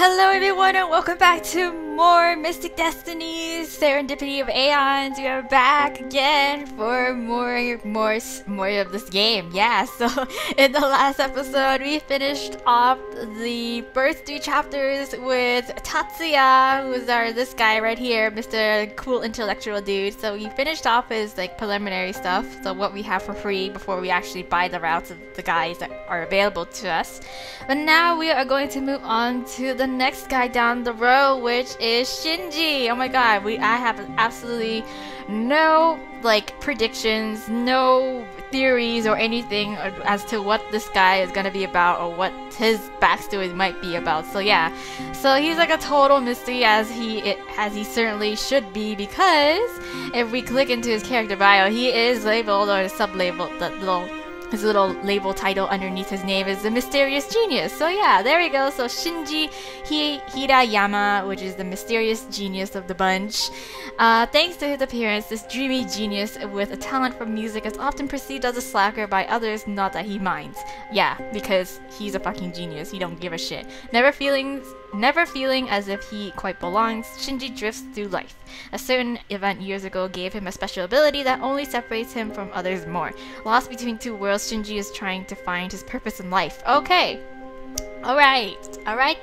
Hello everyone and welcome back to more Mystic Destinies, Serendipity of Aeons. We are back again for more of this game. Yeah, so in the last episode we finished off the first 3 chapters with Tatsuya, who is this guy right here, Mr. Cool Intellectual Dude. So we finished off his preliminary stuff, so what we have for free before we actually buy the routes of the guys that are available to us. But now we are going to move on to the next guy down the road, which is Shinji. Oh my god, I have absolutely no predictions, no theories or anything as to what this guy is gonna be about or what his backstory might be about. So yeah, so he's like a total mystery, as he certainly should be, because if we click into his character bio, he is labeled, or sub-labeled, his little label title underneath his name is the Mysterious Genius. So yeah, there we go. So Shinji Hirayama, which is the mysterious genius of the bunch. Thanks to his appearance, this dreamy genius with a talent for music is often perceived as a slacker by others, not that he minds. Yeah, because he's a fucking genius. He don't give a shit. Never feeling as if he quite belongs, Shinji drifts through life. A certain event years ago gave him a special ability that only separates him from others more. Lost between two worlds, Shinji is trying to find his purpose in life. Okay. Alright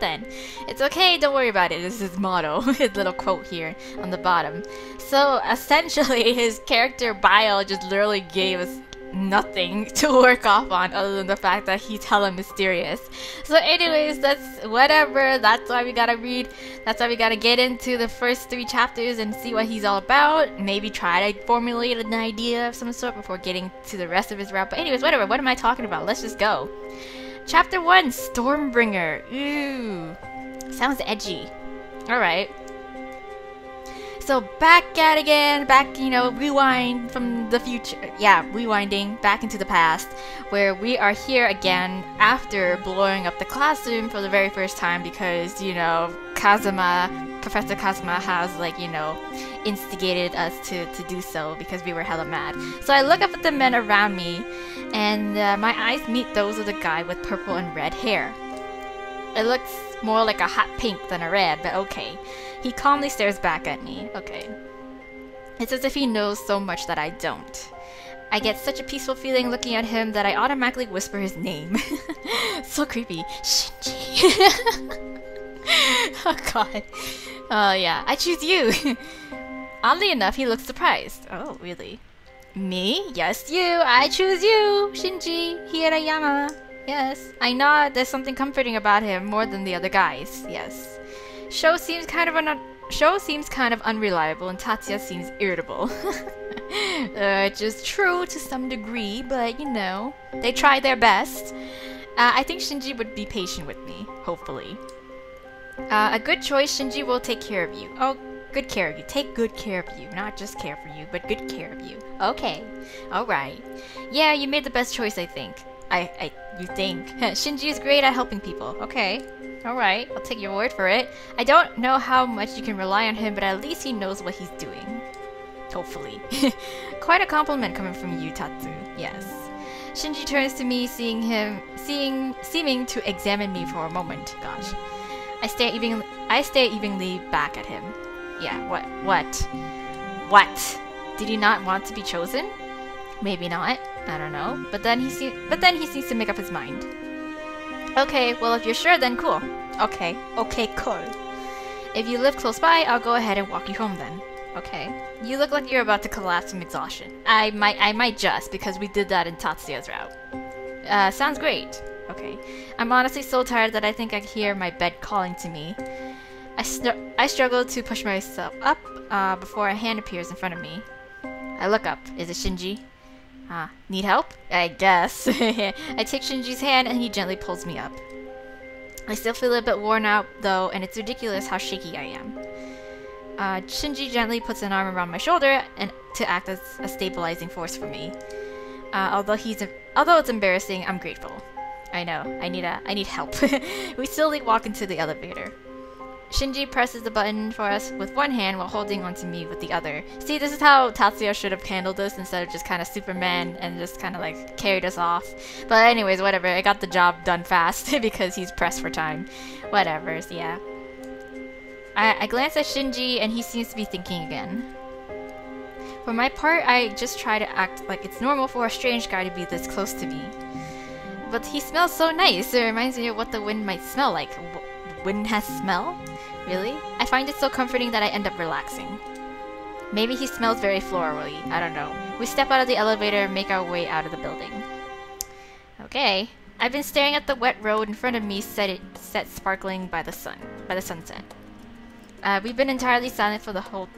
then. It's okay, don't worry about it. This is his motto, his little quote here on the bottom. So essentially his character bio just literally gave us nothing to work off on other than the fact that he's hella mysterious. So anyways, that's whatever. That's why we gotta read. That's why we gotta get into the first 3 chapters and see what he's all about. Maybe try to formulate an idea of some sort before getting to the rest of his route. But anyways, whatever. What am I talking about? Let's just go. Chapter 1, Stormbringer. Ooh, sounds edgy. Alright. So back at again, rewind from the future. Yeah, rewinding back into the past, where we are here again after blowing up the classroom for the very first time because, Professor Kazuma has, instigated us to do so because we were hella mad. So I look up at the men around me, and my eyes meet those of the guy with purple and red hair. It looks more like a hot pink than a red, but okay. He calmly stares back at me. Okay. It's as if he knows so much that I don't. I get such a peaceful feeling looking at him that I automatically whisper his name. So creepy. Shinji. Oh god. Yeah, I choose you. Oddly enough, he looks surprised. Oh, really? Me? Yes, you. I choose you. Shinji Hirayama. Yes. I know there's something comforting about him more than the other guys. Yes. Show seems kind of unreliable, and Tatsuya seems irritable. Which is true to some degree, but they tried their best. I think Shinji would be patient with me, hopefully. A good choice. Shinji will take care of you. Oh, good care of you. Take good care of you. Not just care for you, but good care of you. Okay. Alright. Yeah, you made the best choice, I think. You think. Shinji is great at helping people. Okay. Alright, I'll take your word for it. I don't know how much you can rely on him, but at least he knows what he's doing. Hopefully. Quite a compliment coming from you, Tatsu. Yes. Shinji turns to me, seeming to examine me for a moment. Gosh. I stare evenly back at him. Yeah, what? Did he not want to be chosen? Maybe not. I don't know. But then he seems to make up his mind. Okay, well if you're sure, then cool. Okay, cool. If you live close by, I'll go ahead and walk you home then. Okay. You look like you're about to collapse from exhaustion. I might just, because we did that in Tatsuya's route. Sounds great. Okay. I'm honestly so tired that I think I hear my bed calling to me. I struggle to push myself up before a hand appears in front of me. I look up. Is it Shinji? Need help? I guess. I take Shinji's hand and he gently pulls me up. I still feel a bit worn out though, and it's ridiculous how shaky I am. Shinji gently puts an arm around my shoulder and to act as a stabilizing force for me. Although it's embarrassing, I'm grateful. I know. I need help. We slowly walk into the elevator. Shinji presses the button for us with one hand while holding onto me with the other. See, this is how Tatsuya should have handled this instead of just kind of Superman and just kind of like carried us off. But anyways, whatever. I got the job done fast because he's pressed for time. Whatever, so yeah. I glance at Shinji and he seems to be thinking again. For my part, I just try to act like it's normal for a strange guy to be this close to me. But he smells so nice. It reminds me of what the wind might smell like. Wind has smell? Really? I find it so comforting that I end up relaxing. Maybe he smells very florally. I don't know. We step out of the elevator and make our way out of the building. Okay. I've been staring at the wet road in front of me set sparkling by the sunset. We've been entirely silent for the whole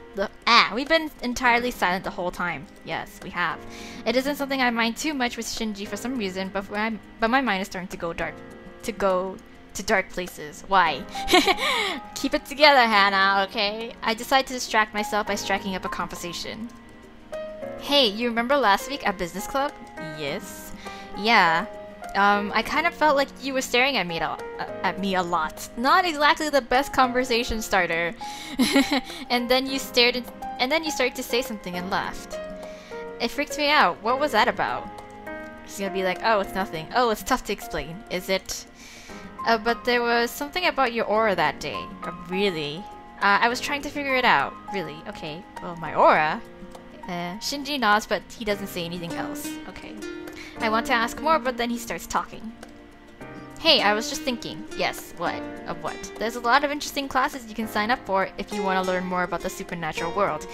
time. Yes, we have. It isn't something I mind too much with Shinji for some reason, but my mind is starting to go to dark places. Why? Keep it together, Hannah, okay? I decide to distract myself by striking up a conversation. Hey, you remember last week at business club? Yes. Yeah. I kind of felt like you were staring at me a lot. Not exactly the best conversation starter. and then you started to say something and laughed. It freaked me out. What was that about? She's gonna be like, oh, it's nothing. Oh, it's tough to explain. Is it? But there was something about your aura that day. Really? I was trying to figure it out. Really? Okay. Well, my aura? Shinji nods, but he doesn't say anything else. Okay. I want to ask more, but then he starts talking. Hey, I was just thinking. Yes, what? Of what? There's a lot of interesting classes you can sign up for if you want to learn more about the supernatural world.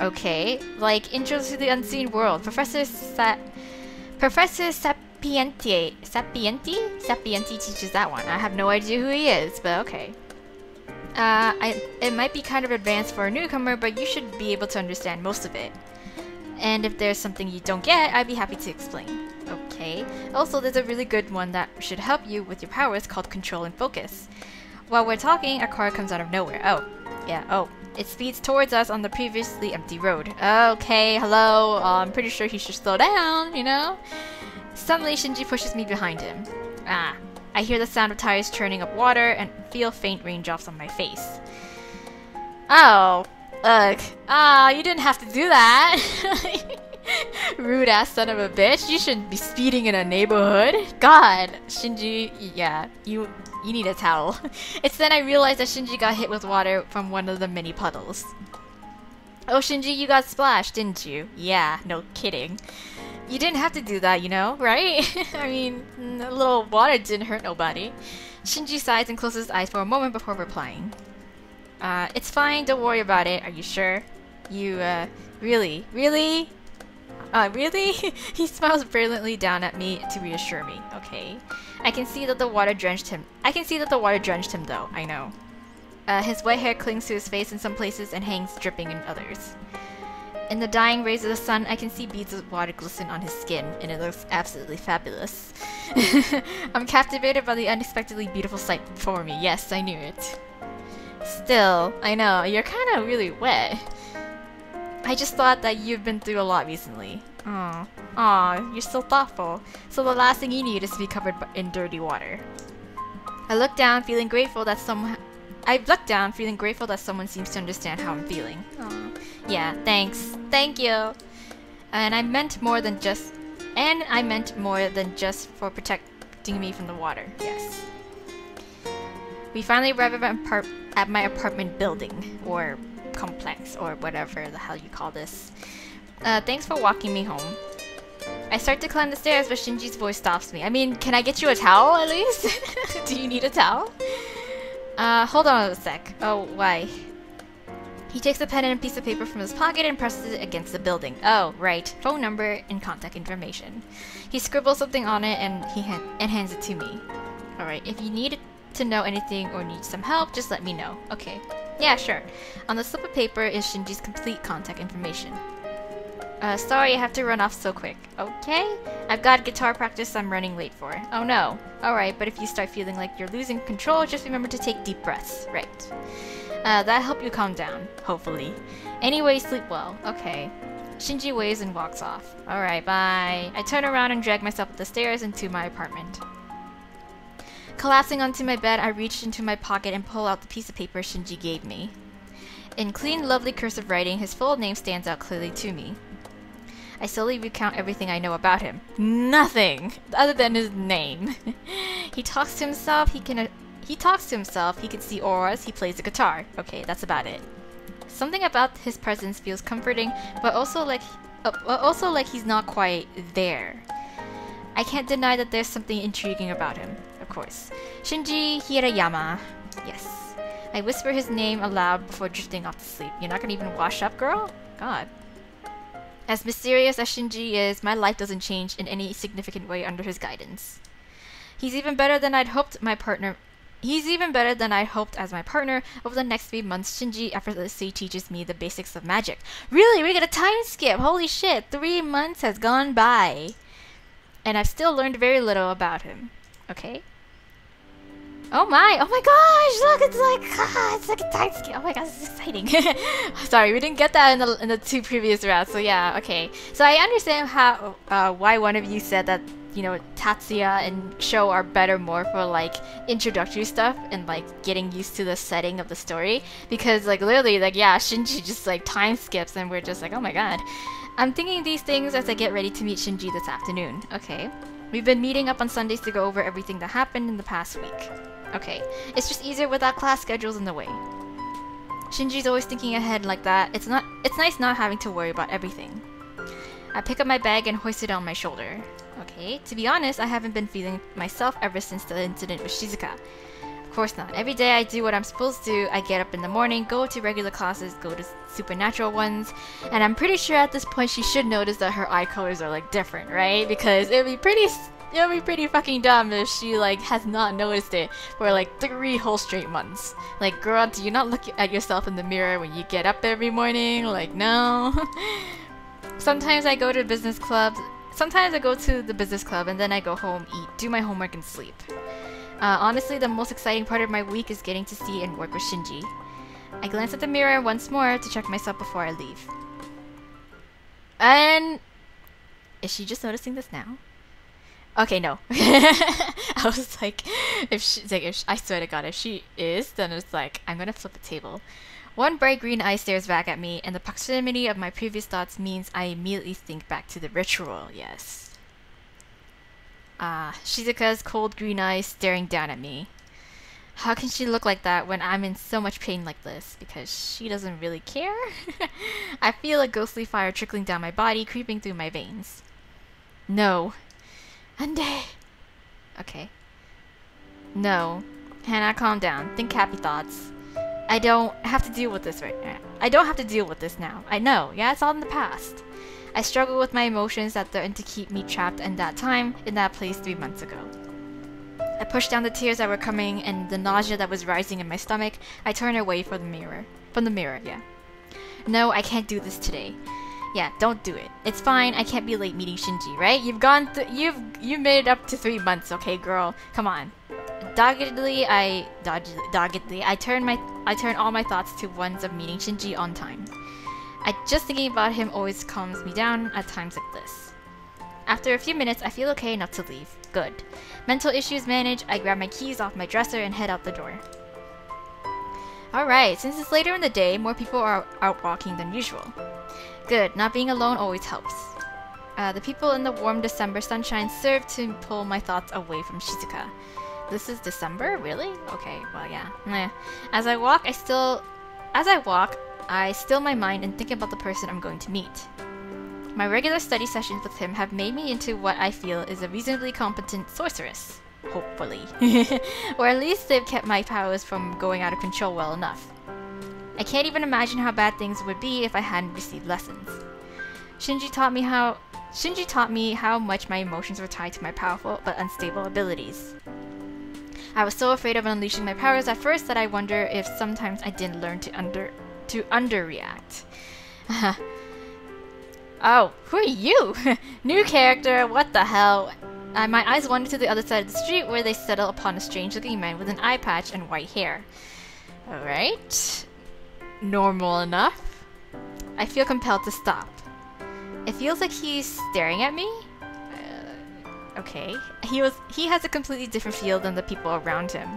Okay, like Intro to the Unseen World. Professor Sapienti teaches that one. I have no idea who he is, but okay. It might be kind of advanced for a newcomer, but you should be able to understand most of it. And if there's something you don't get, I'd be happy to explain. Okay. Also, there's a really good one that should help you with your powers called Control and Focus. While we're talking, a car comes out of nowhere. Oh, yeah, oh. It speeds towards us on the previously empty road. Okay, hello. I'm pretty sure he should slow down, you know? Suddenly, Shinji pushes me behind him. Ah. I hear the sound of tires churning up water and feel faint raindrops on my face. Oh. Ugh. Ah, you didn't have to do that. Rude ass son of a bitch. You shouldn't be speeding in a neighborhood. God. Shinji, yeah, you need a towel. It's then I realized that Shinji got hit with water from one of the many puddles. Oh, Shinji, you got splashed, didn't you? Yeah, no kidding. You didn't have to do that, you know, right? I mean, a little water didn't hurt nobody. Shinji sighs and closes his eyes for a moment before replying. It's fine, don't worry about it. Are you sure? You, really? Really? Really? He smiles brilliantly down at me to reassure me. Okay. I can see that the water drenched him though, I know. His wet hair clings to his face in some places and hangs dripping in others. In the dying rays of the sun, I can see beads of water glisten on his skin, and it looks absolutely fabulous. I'm captivated by the unexpectedly beautiful sight before me. Yes, I knew it. Still, I know, you're kinda really wet. I just thought that you've been through a lot recently. Aw, you're so thoughtful. So the last thing you need is to be covered in dirty water. I look down, feeling grateful that someone seems to understand how I'm feeling. Aw. Yeah, thanks. Thank you. And I meant more than just for protecting me from the water. Yes. We finally arrive at my apartment building, or complex, or whatever the hell you call this. Thanks for walking me home. I start to climb the stairs, but Shinji's voice stops me. I mean, can I get you a towel at least? Do you need a towel? Hold on a sec. Oh, why? He takes a pen and a piece of paper from his pocket and presses it against the building. Oh, right. Phone number and contact information. He scribbles something on it and hands it to me. Alright, if you need to know anything or need some help, just let me know. Okay. Yeah, sure. On the slip of paper is Shinji's complete contact information. Sorry, I have to run off so quick. Okay? I've got guitar practice I'm running late for. Oh no. Alright, but if you start feeling like you're losing control, just remember to take deep breaths. Right. That'll help you calm down. Hopefully. Anyway, sleep well. Okay. Shinji waves and walks off. Alright, bye. I turn around and drag myself up the stairs into my apartment. Collapsing onto my bed, I reach into my pocket and pull out the piece of paper Shinji gave me. In clean, lovely cursive writing, his full name stands out clearly to me. I slowly recount everything I know about him. Nothing! Other than his name. He talks to himself, he can see auras, he plays the guitar. Okay, that's about it. Something about his presence feels comforting, but also like he's not quite there. I can't deny that there's something intriguing about him, of course. Shinji Hirayama. Yes. I whisper his name aloud before drifting off to sleep. You're not gonna even wash up, girl? God. As mysterious as Shinji is, my life doesn't change in any significant way under his guidance. He's even better than I'd hoped as my partner. Over the next 3 months, Shinji effortlessly teaches me the basics of magic. Really? We get a time skip! Holy shit! 3 months has gone by. And I've still learned very little about him. Okay? Oh my gosh! Look, it's like a time skip. Oh my god, this is exciting. Sorry, we didn't get that in the 2 previous rounds. So yeah, okay. So I understand how why one of you said that, you know, Tatsuya and Sho are better more for like introductory stuff and like getting used to the setting of the story, because like literally like yeah, Shinji just like time skips and we're just like, oh my god. I'm thinking these things as I get ready to meet Shinji this afternoon. Okay. We've been meeting up on Sundays to go over everything that happened in the past week. Okay. It's just easier without class schedules in the way. Shinji's always thinking ahead like that. It's nice not having to worry about everything. I pick up my bag and hoist it on my shoulder. Okay, to be honest, I haven't been feeling myself ever since the incident with Shizuka. Of course not. Every day I do what I'm supposed to. I get up in the morning, go to regular classes, go to supernatural ones, and I'm pretty sure at this point she should notice that her eye colors are like different, right? Because it'd be pretty fucking dumb if she like has not noticed it for like 3 whole straight months. Like, girl, do you not look at yourself in the mirror when you get up every morning? Like, no. Sometimes I go to business clubs. Sometimes I go to the business club and then I go home, eat, do my homework, and sleep. Honestly, the most exciting part of my week is getting to see and work with Shinji. I glance at the mirror once more to check myself before I leave. And... is she just noticing this now? Okay, no. I was like, I swear to god, if she is, then it's like, I'm gonna flip the table. One bright green eye stares back at me, and the proximity of my previous thoughts means I immediately think back to the ritual, yes. Shizuka's cold green eyes staring down at me. How can she look like that when I'm in so much pain like this? Because she doesn't really care? I feel a ghostly fire trickling down my body, creeping through my veins. No. Ande. Okay. No. Hannah, calm down. Think happy thoughts. I don't have to deal with this right now. I don't have to deal with this now. I know. Yeah, it's all in the past. I struggle with my emotions that threatened to keep me trapped in that time, in that place 3 months ago. I pushed down the tears that were coming and the nausea that was rising in my stomach. I turned away from the mirror. Yeah. No, I can't do this today. Yeah, don't do it. It's fine. I can't be late meeting Shinji, right? You made it up to 3 months, okay, girl? Come on. Doggedly, I turn all my thoughts to ones of meeting Shinji on time. Just thinking about him always calms me down at times like this. After a few minutes, I feel okay enough to leave. Good. Mental issues managed, I grab my keys off my dresser and head out the door. Alright, since it's later in the day, more people are out walking than usual. Good, not being alone always helps. The people in the warm December sunshine serve to pull my thoughts away from Shizuka. This is December? Really? Okay, well, yeah. Meh. As I walk, I still my mind and think about the person I'm going to meet. My regular study sessions with him have made me into what I feel is a reasonably competent sorceress. Hopefully. Or at least they've kept my powers from going out of control well enough. I can't even imagine how bad things would be if I hadn't received lessons. Shinji taught me how much my emotions were tied to my powerful but unstable abilities. I was so afraid of unleashing my powers at first that I wonder if sometimes I didn't learn to underreact. Oh, who are you? New character, what the hell? My eyes wander to the other side of the street where they settle upon a strange-looking man with an eye patch and white hair. Alright. Normal enough. I feel compelled to stop. It feels like he's staring at me. Okay. He has a completely different feel than the people around him.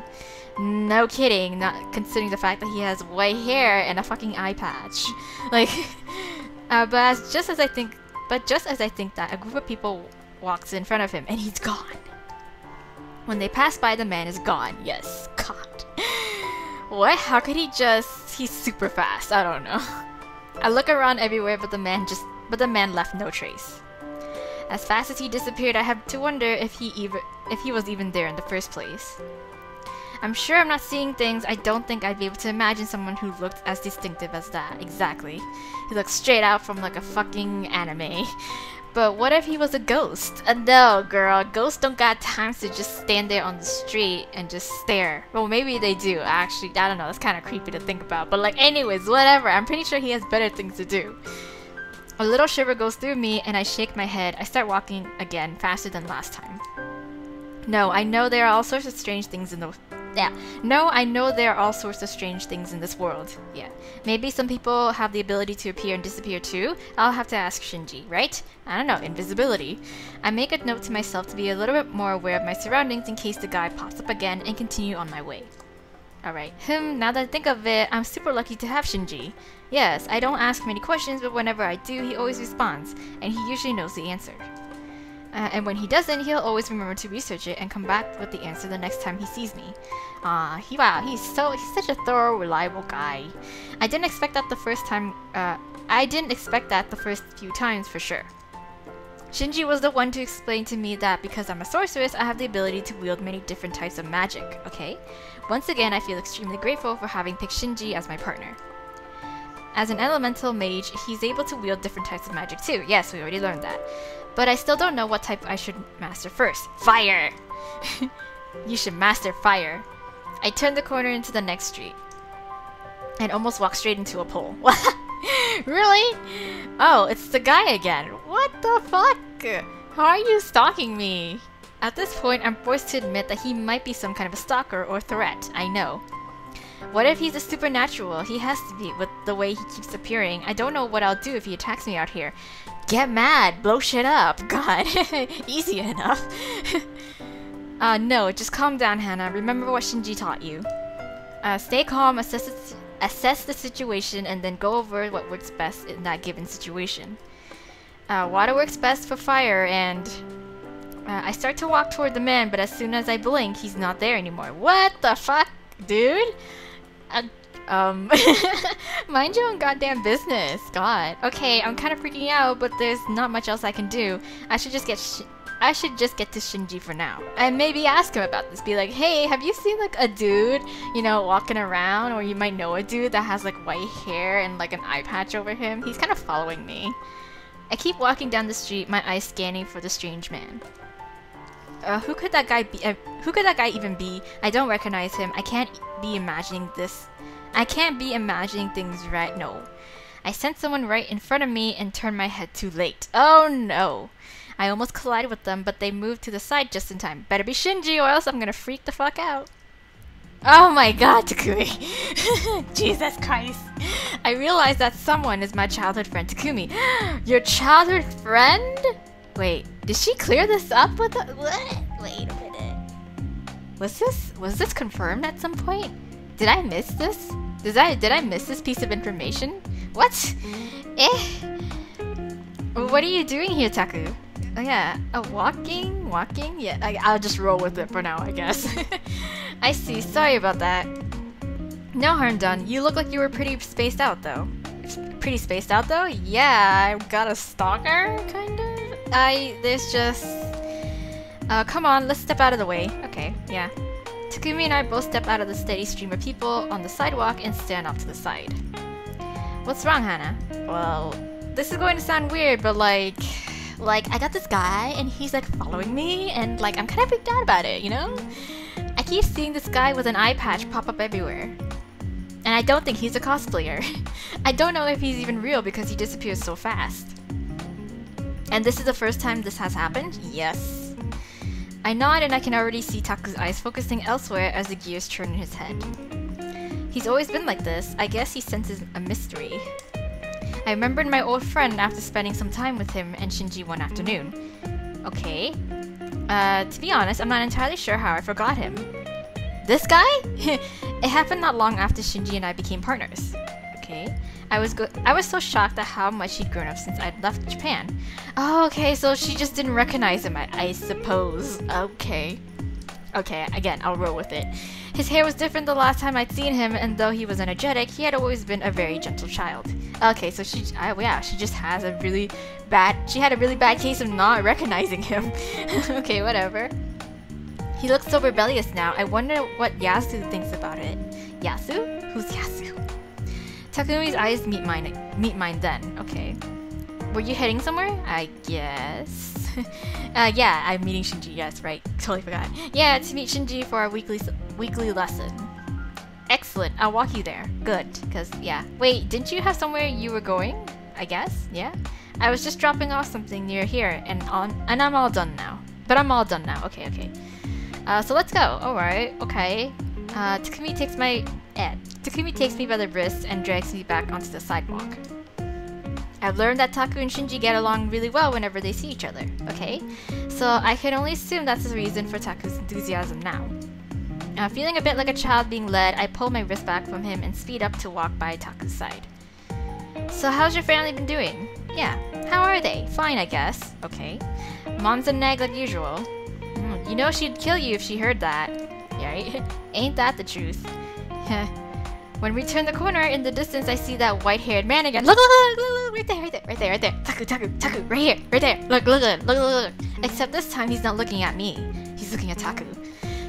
No kidding, not considering the fact that he has white hair and a fucking eye patch. Like, just as I think that, a group of people walks in front of him and he's gone. When they pass by, the man is gone. Yes, God. What? How could he just... He's super fast. I don't know. I look around everywhere, but the man left no trace. As fast as he disappeared, I have to wonder if he was even there in the first place. I'm sure I'm not seeing things. I don't think I'd be able to imagine someone who looked as distinctive as that. Exactly. He looks straight out from like a fucking anime. But what if he was a ghost? No, girl. Ghosts don't got time to just stand there on the street and just stare. Well, maybe they do. Actually, I don't know. That's kind of creepy to think about. But like, anyways, whatever. I'm pretty sure he has better things to do. A little shiver goes through me and I shake my head. I start walking again, faster than last time. No, I know there are all sorts of strange things in the... Yeah. No, I know there are all sorts of strange things in this world. Yeah. Maybe some people have the ability to appear and disappear too. I'll have to ask Shinji, right? I don't know, invisibility. I make a note to myself to be a little bit more aware of my surroundings in case the guy pops up again and continue on my way. Alright, now that I think of it, I'm super lucky to have Shinji. Yes, I don't ask many questions, but whenever I do, he always responds, and he usually knows the answer. And when he doesn't, he'll always remember to research it and come back with the answer the next time he sees me. Wow, he's such a thorough, reliable guy. I didn't expect that the first few times for sure. Shinji was the one to explain to me that because I'm a sorceress, I have the ability to wield many different types of magic, okay? Once again, I feel extremely grateful for having picked Shinji as my partner. As an elemental mage, he's able to wield different types of magic too. Yes, we already learned that. But I still don't know what type I should master first. Fire! You should master fire. I turn the corner into the next street and almost walk straight into a pole. Really? Oh, it's the guy again. What the fuck? How are you stalking me? At this point, I'm forced to admit that he might be some kind of a stalker or threat. I know. What if he's a supernatural? He has to be, with the way he keeps appearing. I don't know what I'll do if he attacks me out here. Get mad! Blow shit up! God. Easy enough. No, just calm down, Hannah. Remember what Shinji taught you. Stay calm, assess the situation, and then go over what works best in that given situation. Water works best for fire, and... I start to walk toward the man, but as soon as I blink, he's not there anymore. What the fuck, dude? Mind your own goddamn business. God. Okay, I'm kind of freaking out, but there's not much else I can do. I should just get to Shinji for now. And maybe ask him about this. Be like, hey, have you seen like a dude, you know, walking around? Or you might know a dude that has like white hair and like an eye patch over him. He's kind of following me. I keep walking down the street, my eyes scanning for the strange man. Who could that guy be? Who could that guy even be? I don't recognize him. I can't be imagining this. I can't be imagining things right. No. I sense someone right in front of me and turn my head too late. Oh no. I almost collide with them, but they moved to the side just in time. Better be Shinji or else I'm gonna freak the fuck out. Oh my god, Takumi. Jesus Christ. I realize that someone is my childhood friend, Takumi. Your childhood friend? Wait, did she clear this up with the— what? Wait a minute. Was this confirmed at some point? Did I miss this? Did I miss this piece of information? What? What are you doing here, Taku? Oh yeah, walking? Yeah, I'll just roll with it for now, I guess. I see, sorry about that. No harm done. You look like you were pretty spaced out though. Pretty spaced out though? Yeah, I got a stalker, kinda? There's just... come on, let's step out of the way. Okay, yeah. Takumi and I both step out of the steady stream of people on the sidewalk and stand off to the side. What's wrong, Hannah? Well, this is going to sound weird, but like I got this guy and he's like following me and like I'm kind of freaked out about it, you know? I keep seeing this guy with an eye patch pop up everywhere. And I don't think he's a cosplayer. I don't know if he's even real because he disappears so fast. And this is the first time this has happened? Yes. I nod and I can already see Taku's eyes focusing elsewhere as the gears turn in his head. He's always been like this. I guess he senses a mystery. I remembered my old friend after spending some time with him and Shinji one afternoon. Okay. To be honest, I'm not entirely sure how I forgot him. This guy? It happened not long after Shinji and I became partners. Okay. I was so shocked at how much he'd grown up since I'd left Japan. Oh, okay, so she just didn't recognize him, I suppose. Okay. Okay, again, I'll roll with it. His hair was different the last time I'd seen him, and though he was energetic, he had always been a very gentle child. Okay, so she just has a really bad, she had a really bad case of not recognizing him. Okay, whatever. He looks so rebellious now. I wonder what Yasu thinks about it. Yasu? Who's Yasu? Takumi's eyes meet mine then. Okay. Were you heading somewhere? I guess. Yeah, I'm meeting Shinji. Yes, right. Totally forgot. Yeah, to meet Shinji for our weekly lesson. Excellent. I'll walk you there. Good. Cause yeah. Wait, didn't you have somewhere you were going? I guess. Yeah. I was just dropping off something near here, and I'm all done now. But I'm all done now. Okay. Okay. So let's go. All right. Okay. Takumi takes me by the wrist and drags me back onto the sidewalk. I've learned that Taku and Shinji get along really well whenever they see each other, okay? So I can only assume that's the reason for Taku's enthusiasm now. Feeling a bit like a child being led, I pull my wrist back from him and speed up to walk by Taku's side. So how's your family been doing? Yeah, how are they? Fine, I guess. Okay. Mom's a nag like usual. You know she'd kill you if she heard that. Yeah, right? Ain't that the truth? When we turn the corner, in the distance I see that white-haired man again. Look, right there. Taku, right here, right there. Look. Except this time he's not looking at me. He's looking at Taku.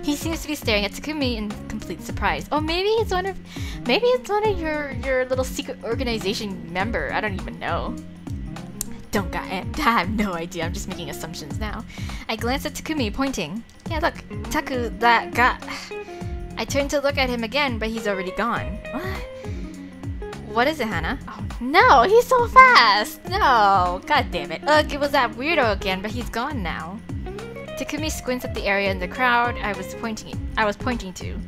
He seems to be staring at Takumi in complete surprise. Oh, maybe it's one of your little secret organization member. I don't even know. I have no idea. I'm just making assumptions now. I glance at Takumi, pointing. Yeah, look, Taku, that guy. I turn to look at him again, but he's already gone. What is it, Hannah? Oh, no, he's so fast! No, god damn it. Ugh, it was that weirdo again, but he's gone now. Takumi squints at the area in the crowd I was pointing to.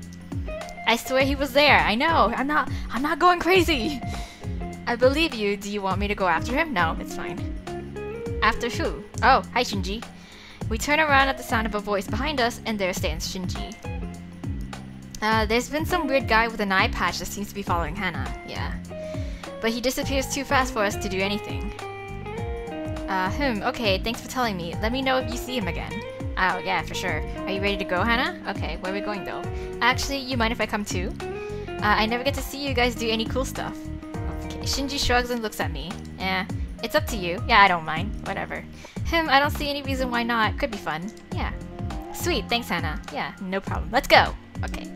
I swear he was there. I know. I'm not going crazy. I believe you. Do you want me to go after him? No, it's fine. After who? Oh, hi, Shinji. We turn around at the sound of a voice behind us, and there stands Shinji. There's been some weird guy with an eye patch that seems to be following Hannah. Yeah. But he disappears too fast for us to do anything. Okay, thanks for telling me. Let me know if you see him again. Oh, yeah, for sure. Are you ready to go, Hannah? Okay, where are we going though? Actually, you mind if I come too? I never get to see you guys do any cool stuff. Okay. Shinji shrugs and looks at me. It's up to you. Yeah, I don't mind. Whatever. I don't see any reason why not. Could be fun. Yeah. Sweet, thanks, Hannah. Yeah, no problem. Let's go! Okay.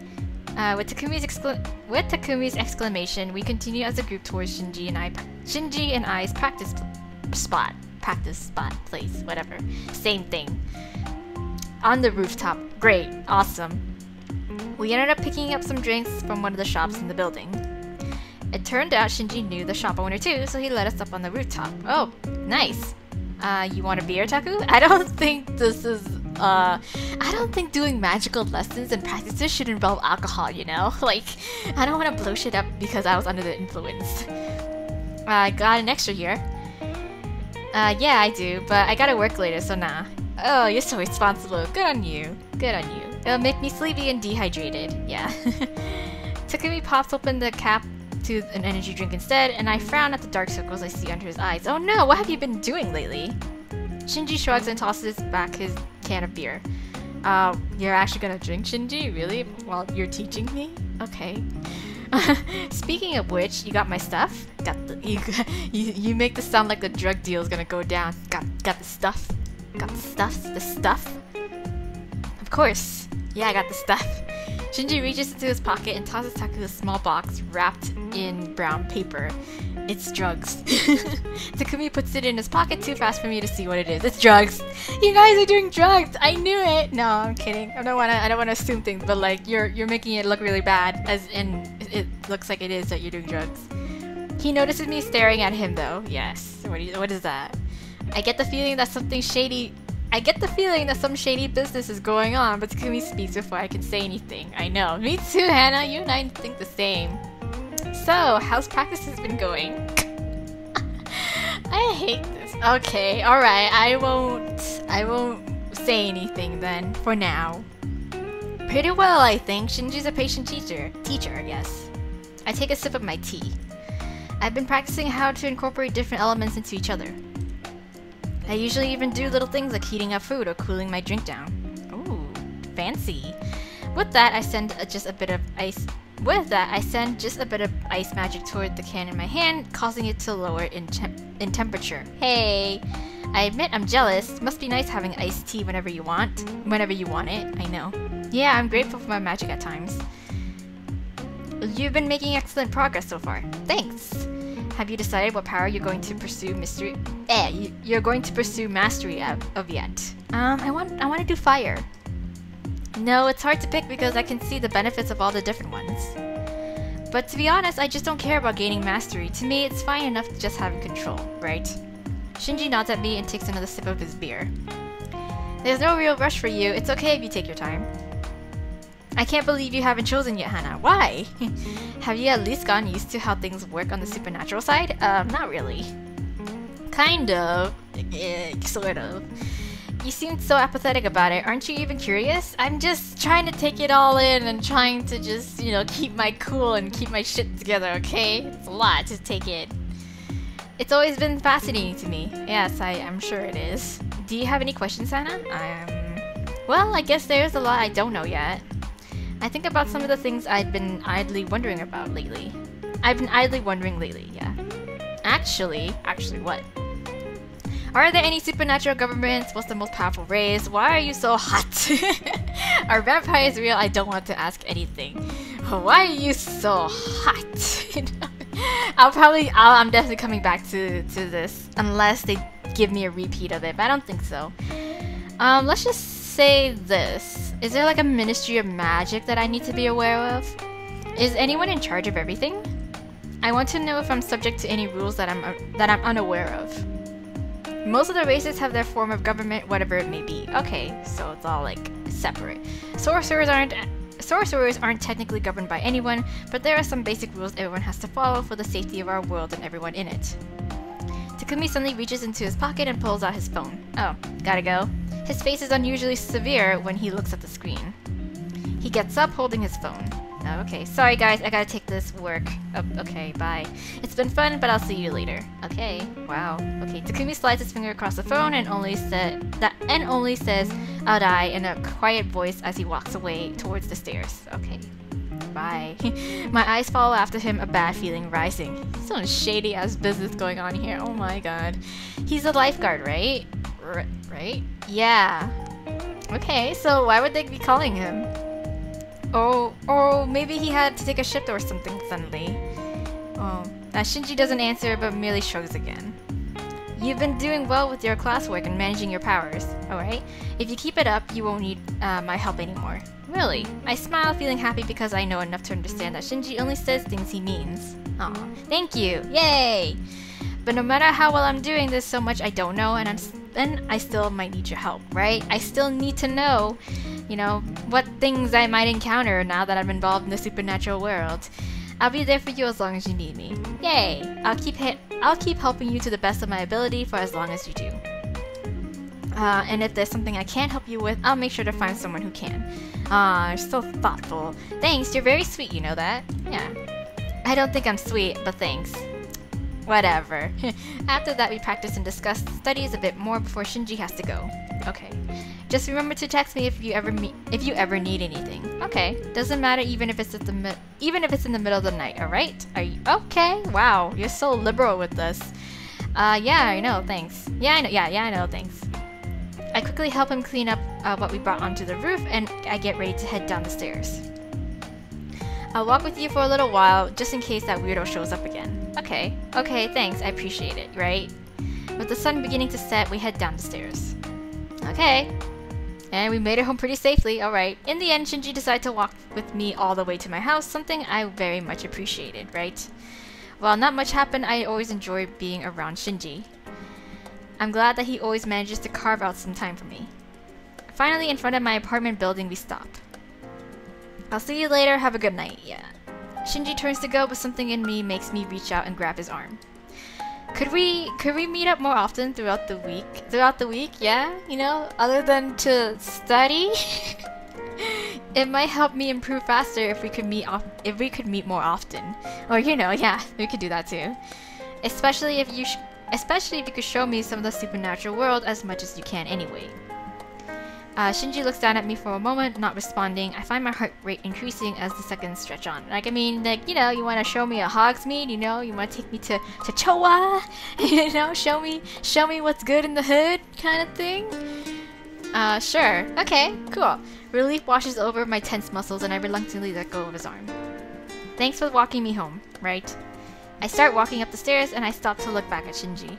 With Takumi's exclamation, we continue as a group towards Shinji and I's practice spot place, whatever. Same thing. On the rooftop. Great. Awesome. We ended up picking up some drinks from one of the shops in the building. It turned out Shinji knew the shop owner too, so he let us up on the rooftop. Oh, nice. You want a beer, Taku? I don't think doing magical lessons and practices should involve alcohol, you know? Like, I don't want to blow shit up because I was under the influence. I got an extra here. Yeah, I do, but I gotta work later, so nah. Oh, you're so responsible. Good on you. Good on you. It'll make me sleepy and dehydrated. Yeah. Takumi pops open the cap to an energy drink instead, and I frown at the dark circles I see under his eyes. Oh no, what have you been doing lately? Shinji shrugs and tosses back his can of beer. You're actually gonna drink, Shinji? Really? While you're teaching me? Okay. Speaking of which, you got my stuff? You make this sound like the drug deal is gonna go down. Got the stuff? Got the stuff? The stuff? Of course. Yeah, I got the stuff. Shinji reaches into his pocket and tosses Taku a small box wrapped in brown paper. It's drugs. Takumi puts it in his pocket too fast for me to see what it is. It's drugs. You guys are doing drugs. I knew it. No, I'm kidding. I don't wanna assume things, but like you're making it look really bad, as in it looks like it is that you're doing drugs. He notices me staring at him though. Yes. What is that? I get the feeling that some shady business is going on, but Takumi speaks before I can say anything. I know. Me too, Hannah. You and I think the same. So, how's practice been going? I hate this. Okay, alright. I won't say anything then, for now. Pretty well, I think. Shinji's a patient teacher, I guess. I take a sip of my tea. I've been practicing how to incorporate different elements into each other. I usually even do little things like heating up food or cooling my drink down. Ooh, fancy. With that, I send just a bit of ice magic toward the can in my hand, causing it to lower in temperature. Hey! I admit I'm jealous. Must be nice having iced tea whenever you want it, I know. Yeah, I'm grateful for my magic at times. You've been making excellent progress so far. Thanks! Have you decided what power you're going to pursue you're going to pursue mastery of yet? I want to do fire. No, it's hard to pick because I can see the benefits of all the different ones. But to be honest, I just don't care about gaining mastery. To me, it's fine enough to just having control, right? Shinji nods at me and takes another sip of his beer. There's no real rush for you. It's okay if you take your time. I can't believe you haven't chosen yet, Hannah. Why? Have you at least gotten used to how things work on the supernatural side? Not really. Kind of. Sort of. You seem so apathetic about it. Aren't you even curious? I'm just trying to take it all in and trying to just, keep my cool and keep my shit together, okay? It's a lot to take in. It's always been fascinating to me. Yes, I'm sure it is. Do you have any questions, Hannah? Well, I guess there's a lot I don't know yet. I think about some of the things I've been idly wondering about lately. Yeah. Actually, what? Are there any supernatural governments? What's the most powerful race? Why are you so hot? Are vampires real? I don't want to ask anything. Why are you so hot? I'm definitely coming back to this unless they give me a repeat of it, but I don't think so. Let's just say this. Is there like a Ministry of Magic that I need to be aware of? Is anyone in charge of everything? I want to know if I'm subject to any rules that I'm unaware of. Most of the races have their form of government, whatever it may be. Okay, so it's all like separate. Sorcerers aren't technically governed by anyone, but there are some basic rules everyone has to follow for the safety of our world and everyone in it. Takumi suddenly reaches into his pocket and pulls out his phone. Oh, gotta go. His face is unusually severe when he looks at the screen. He gets up holding his phone. Oh, okay, sorry guys, I gotta take this work. Oh, okay, bye. It's been fun, but I'll see you later. Okay, wow. Okay, Takumi slides his finger across the phone and only says, "I'll die" in a quiet voice as he walks away towards the stairs. Okay, bye. My eyes follow after him, a bad feeling rising. Some shady ass business going on here. Oh my god. He's a lifeguard, right? Right? Yeah. Okay, so why would they be calling him? Oh, maybe he had to take a shift or something suddenly. Oh, Shinji doesn't answer but merely shrugs again. You've been doing well with your classwork and managing your powers, alright? If you keep it up, you won't need my help anymore. Really? I smile, feeling happy because I know enough to understand that Shinji only says things he means. Aw, thank you! Yay! But no matter how well I'm doing, there's so much I don't know, and I still might need your help, right? I still need to know, what things I might encounter now that I'm involved in the supernatural world. I'll be there for you as long as you need me. Yay! I'll keep helping you to the best of my ability for as long as you do. And if there's something I can't help you with, I'll make sure to find someone who can. You're so thoughtful. Thanks, you're very sweet, you know that? Yeah. I don't think I'm sweet, but thanks. Whatever. After that, we practice and discuss studies a bit more before Shinji has to go. Okay. Just remember to text me if you ever need anything. Okay. Doesn't matter even if it's in the middle of the night. All right? Are you okay? Wow, you're so liberal with this. Yeah, I know. Thanks. Yeah, I know. Yeah, I know. Thanks. I quickly help him clean up what we brought onto the roof, and I get ready to head down the stairs. I'll walk with you for a little while, just in case that weirdo shows up again. Okay, thanks, I appreciate it, right? With the sun beginning to set, we head down the stairs. Okay. And we made it home pretty safely, alright. In the end, Shinji decided to walk with me all the way to my house, something I very much appreciated, right? While not much happened, I always enjoy being around Shinji. I'm glad that he always manages to carve out some time for me. Finally, in front of my apartment building, we stop. I'll see you later, have a good night, yeah. Shinji turns to go, but something in me makes me reach out and grab his arm. Could we meet up more often throughout the week? Throughout the week, yeah? You know, other than to study? It might help me improve faster if we could meet more often. Or you know, yeah, we could do that too. Especially if you could show me some of the supernatural world as much as you can anyway. Shinji looks down at me for a moment, not responding. I find my heart rate increasing as the seconds stretch on. Like, I mean, like, you know, you want to show me a Hogsmeade, you know? You want to take me to Chowa? You know, show me what's good in the hood kind of thing? Sure. Okay, cool. Relief washes over my tense muscles and I reluctantly let go of his arm. Thanks for walking me home, right? I start walking up the stairs and I stop to look back at Shinji.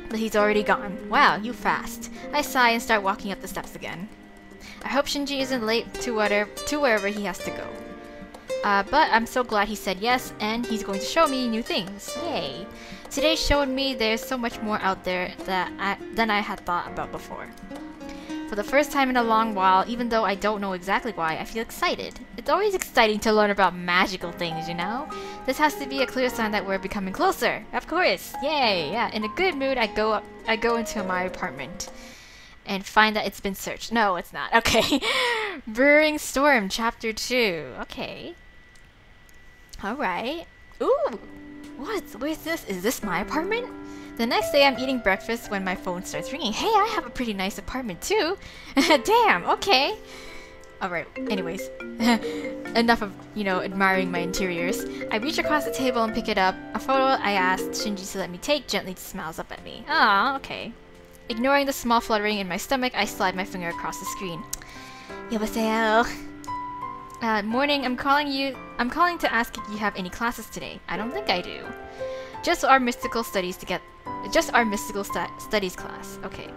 But he's already gone. Wow, you fast. I sigh and start walking up the steps again. I hope Shinji isn't late to wherever he has to go. But I'm so glad he said yes, and he's going to show me new things. Yay! Today showed me there's so much more out there than I had thought about before. For the first time in a long while, even though I don't know exactly why, I feel excited. It's always exciting to learn about magical things, you know? This has to be a clear sign that we're becoming closer. Of course! Yay! Yeah, in a good mood, I go into my apartment and find that it's been searched. No, it's not. Okay. Brewing Storm, Chapter 2. Okay. Alright. Ooh! Where's this? Is this my apartment? The next day, I'm eating breakfast when my phone starts ringing. Hey, I have a pretty nice apartment too. Damn, okay. Alright, anyways. Enough of, you know, admiring my interiors. I reach across the table and pick it up. A photo I asked Shinji to let me take gently smiles up at me. Ah, okay. Ignoring the small fluttering in my stomach, I slide my finger across the screen. Yobaseo. Morning, I'm calling to ask if you have any classes today. I don't think I do. Just our mystical studies class. Okay.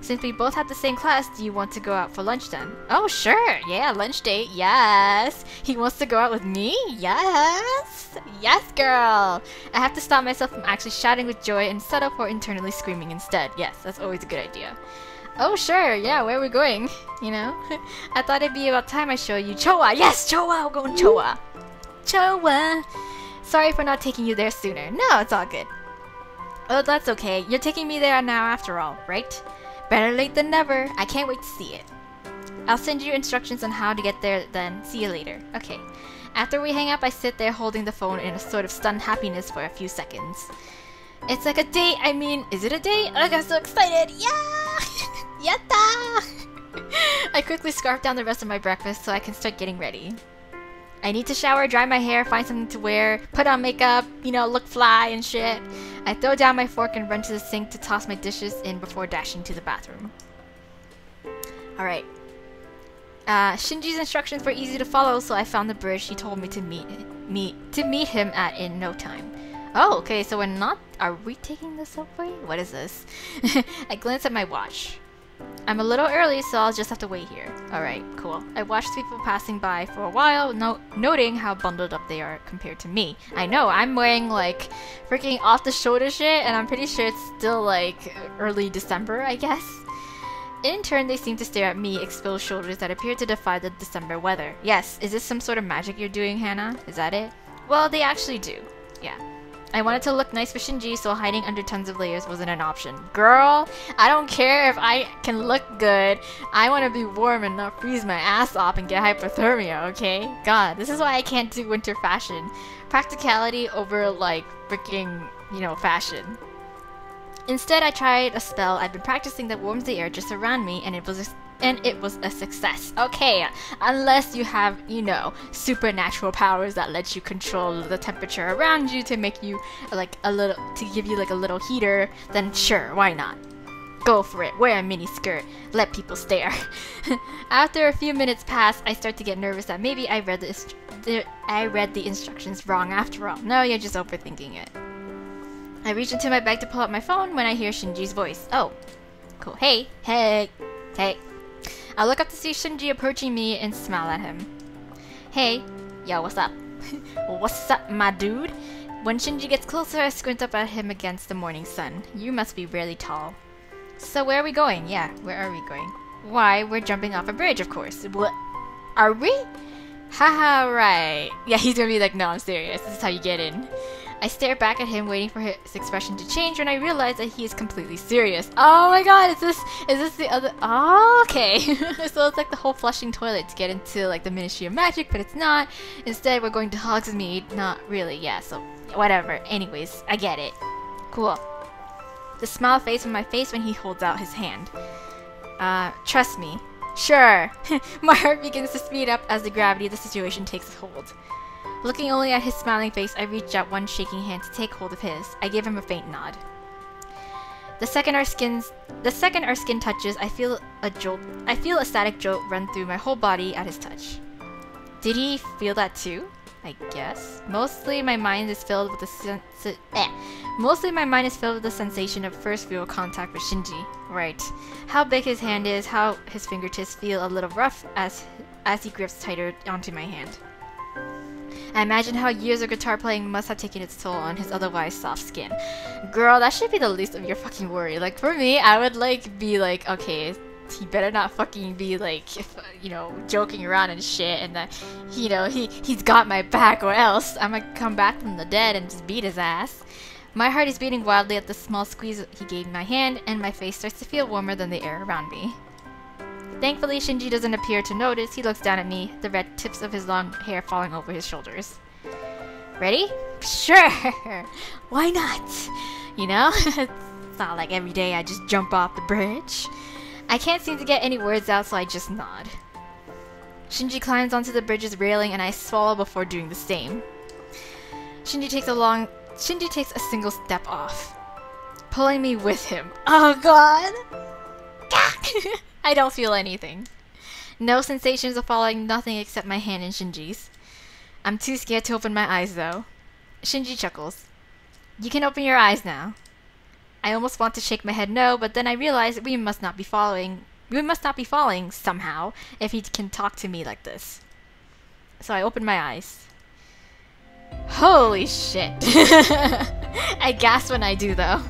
Since we both have the same class, do you want to go out for lunch then? Oh, sure. Yeah, lunch date. Yes. He wants to go out with me? Yes. Yes, girl. I have to stop myself from actually shouting with joy and settle for internally screaming instead. Yes, that's always a good idea. Oh, sure. Yeah, where are we going? You know? I thought it'd be about time I show you Chowa. Yes, Chowa. We're going Chowa. Chowa. Sorry for not taking you there sooner. No, it's all good. Oh, that's okay. You're taking me there now after all, right? Better late than never. I can't wait to see it. I'll send you instructions on how to get there then. See you later. Okay. After we hang up, I sit there holding the phone in a sort of stunned happiness for a few seconds. It's like a date. I mean, is it a date? I got so excited. Yeah! Yatta! I quickly scarf down the rest of my breakfast so I can start getting ready. I need to shower, dry my hair, find something to wear, put on makeup, you know, look fly and shit. I throw down my fork and run to the sink to toss my dishes in before dashing to the bathroom. Alright. Shinji's instructions were easy to follow, so I found the bridge he told me to meet him at in no time. Oh, okay, so are we taking the subway? What is this? I glance at my watch. I'm a little early, so I'll just have to wait here. Alright, cool. I watched people passing by for a while, noting how bundled up they are compared to me. I know, I'm wearing like freaking off-the-shoulder shit, and I'm pretty sure it's still like early December, I guess. In turn, they seem to stare at me, exposed shoulders that appear to defy the December weather. Yes, is this some sort of magic you're doing, Hannah? Is that it? Well, they actually do. Yeah. I wanted to look nice for Shinji, so hiding under tons of layers wasn't an option. Girl, I don't care if I can look good. I want to be warm and not freeze my ass off and get hypothermia, okay? God, this is why I can't do winter fashion. Practicality over, like, freaking, you know, fashion. Instead, I tried a spell I've been practicing that warms the air just around me, and it was a success. Okay, unless you have, you know, supernatural powers that let you control the temperature around you to make you like give you like a little heater, then sure, why not? Go for it. Wear a mini skirt. Let people stare. After a few minutes pass, I start to get nervous that maybe I read the instructions wrong after all. No, you're just overthinking it. I reach into my bag to pull out my phone when I hear Shinji's voice. Oh, cool. Hey. I look up to see Shinji approaching me and smile at him. Hey. Yo, what's up? What's up, my dude? When Shinji gets closer, I squint up at him against the morning sun. You must be really tall. So where are we going? Yeah, where are we going? Why, we're jumping off a bridge, of course. What? Are we? Haha, right. Yeah, he's gonna be like, no, I'm serious. This is how you get in. I stare back at him, waiting for his expression to change, when I realize that he is completely serious. Oh my god, is this the other? Oh, okay. So it's like the whole flushing toilet to get into like the Ministry of Magic, but it's not. Instead, we're going to Hogsmeade. Not really, yeah, so whatever. Anyways, I get it. Cool. The smile fades from my face when he holds out his hand. Trust me. Sure. My heart begins to speed up as the gravity of the situation takes hold. Looking only at his smiling face, I reach out one shaking hand to take hold of his. I give him a faint nod. The second our skin touches, I feel a static jolt run through my whole body at his touch. Did he feel that too? I guess. Mostly my mind is filled with the sensation of first real contact with Shinji. Right. How big his hand is, how his fingertips feel a little rough as he grips tighter onto my hand. I imagine how years of guitar playing must have taken its toll on his otherwise soft skin. Girl, that should be the least of your fucking worry. Like, for me, I would, like, be like, okay, he better not fucking be, like, you know, joking around and shit, and that, you know, he's got my back, or else I'm gonna come back from the dead and just beat his ass. My heart is beating wildly at the small squeeze he gave my hand, and my face starts to feel warmer than the air around me. Thankfully, Shinji doesn't appear to notice. He looks down at me, the red tips of his long hair falling over his shoulders. Ready? Sure! Why not? You know? It's not like every day I just jump off the bridge. I can't seem to get any words out, so I just nod. Shinji climbs onto the bridge's railing, and I swallow before doing the same. Shinji takes a single step off, pulling me with him. Oh god! I don't feel anything. No sensations of falling, nothing except my hand in Shinji's. I'm too scared to open my eyes though. Shinji chuckles. You can open your eyes now. I almost want to shake my head no, but then I realize we must not be falling somehow if he can talk to me like this. So I open my eyes. Holy shit. I gasp when I do though.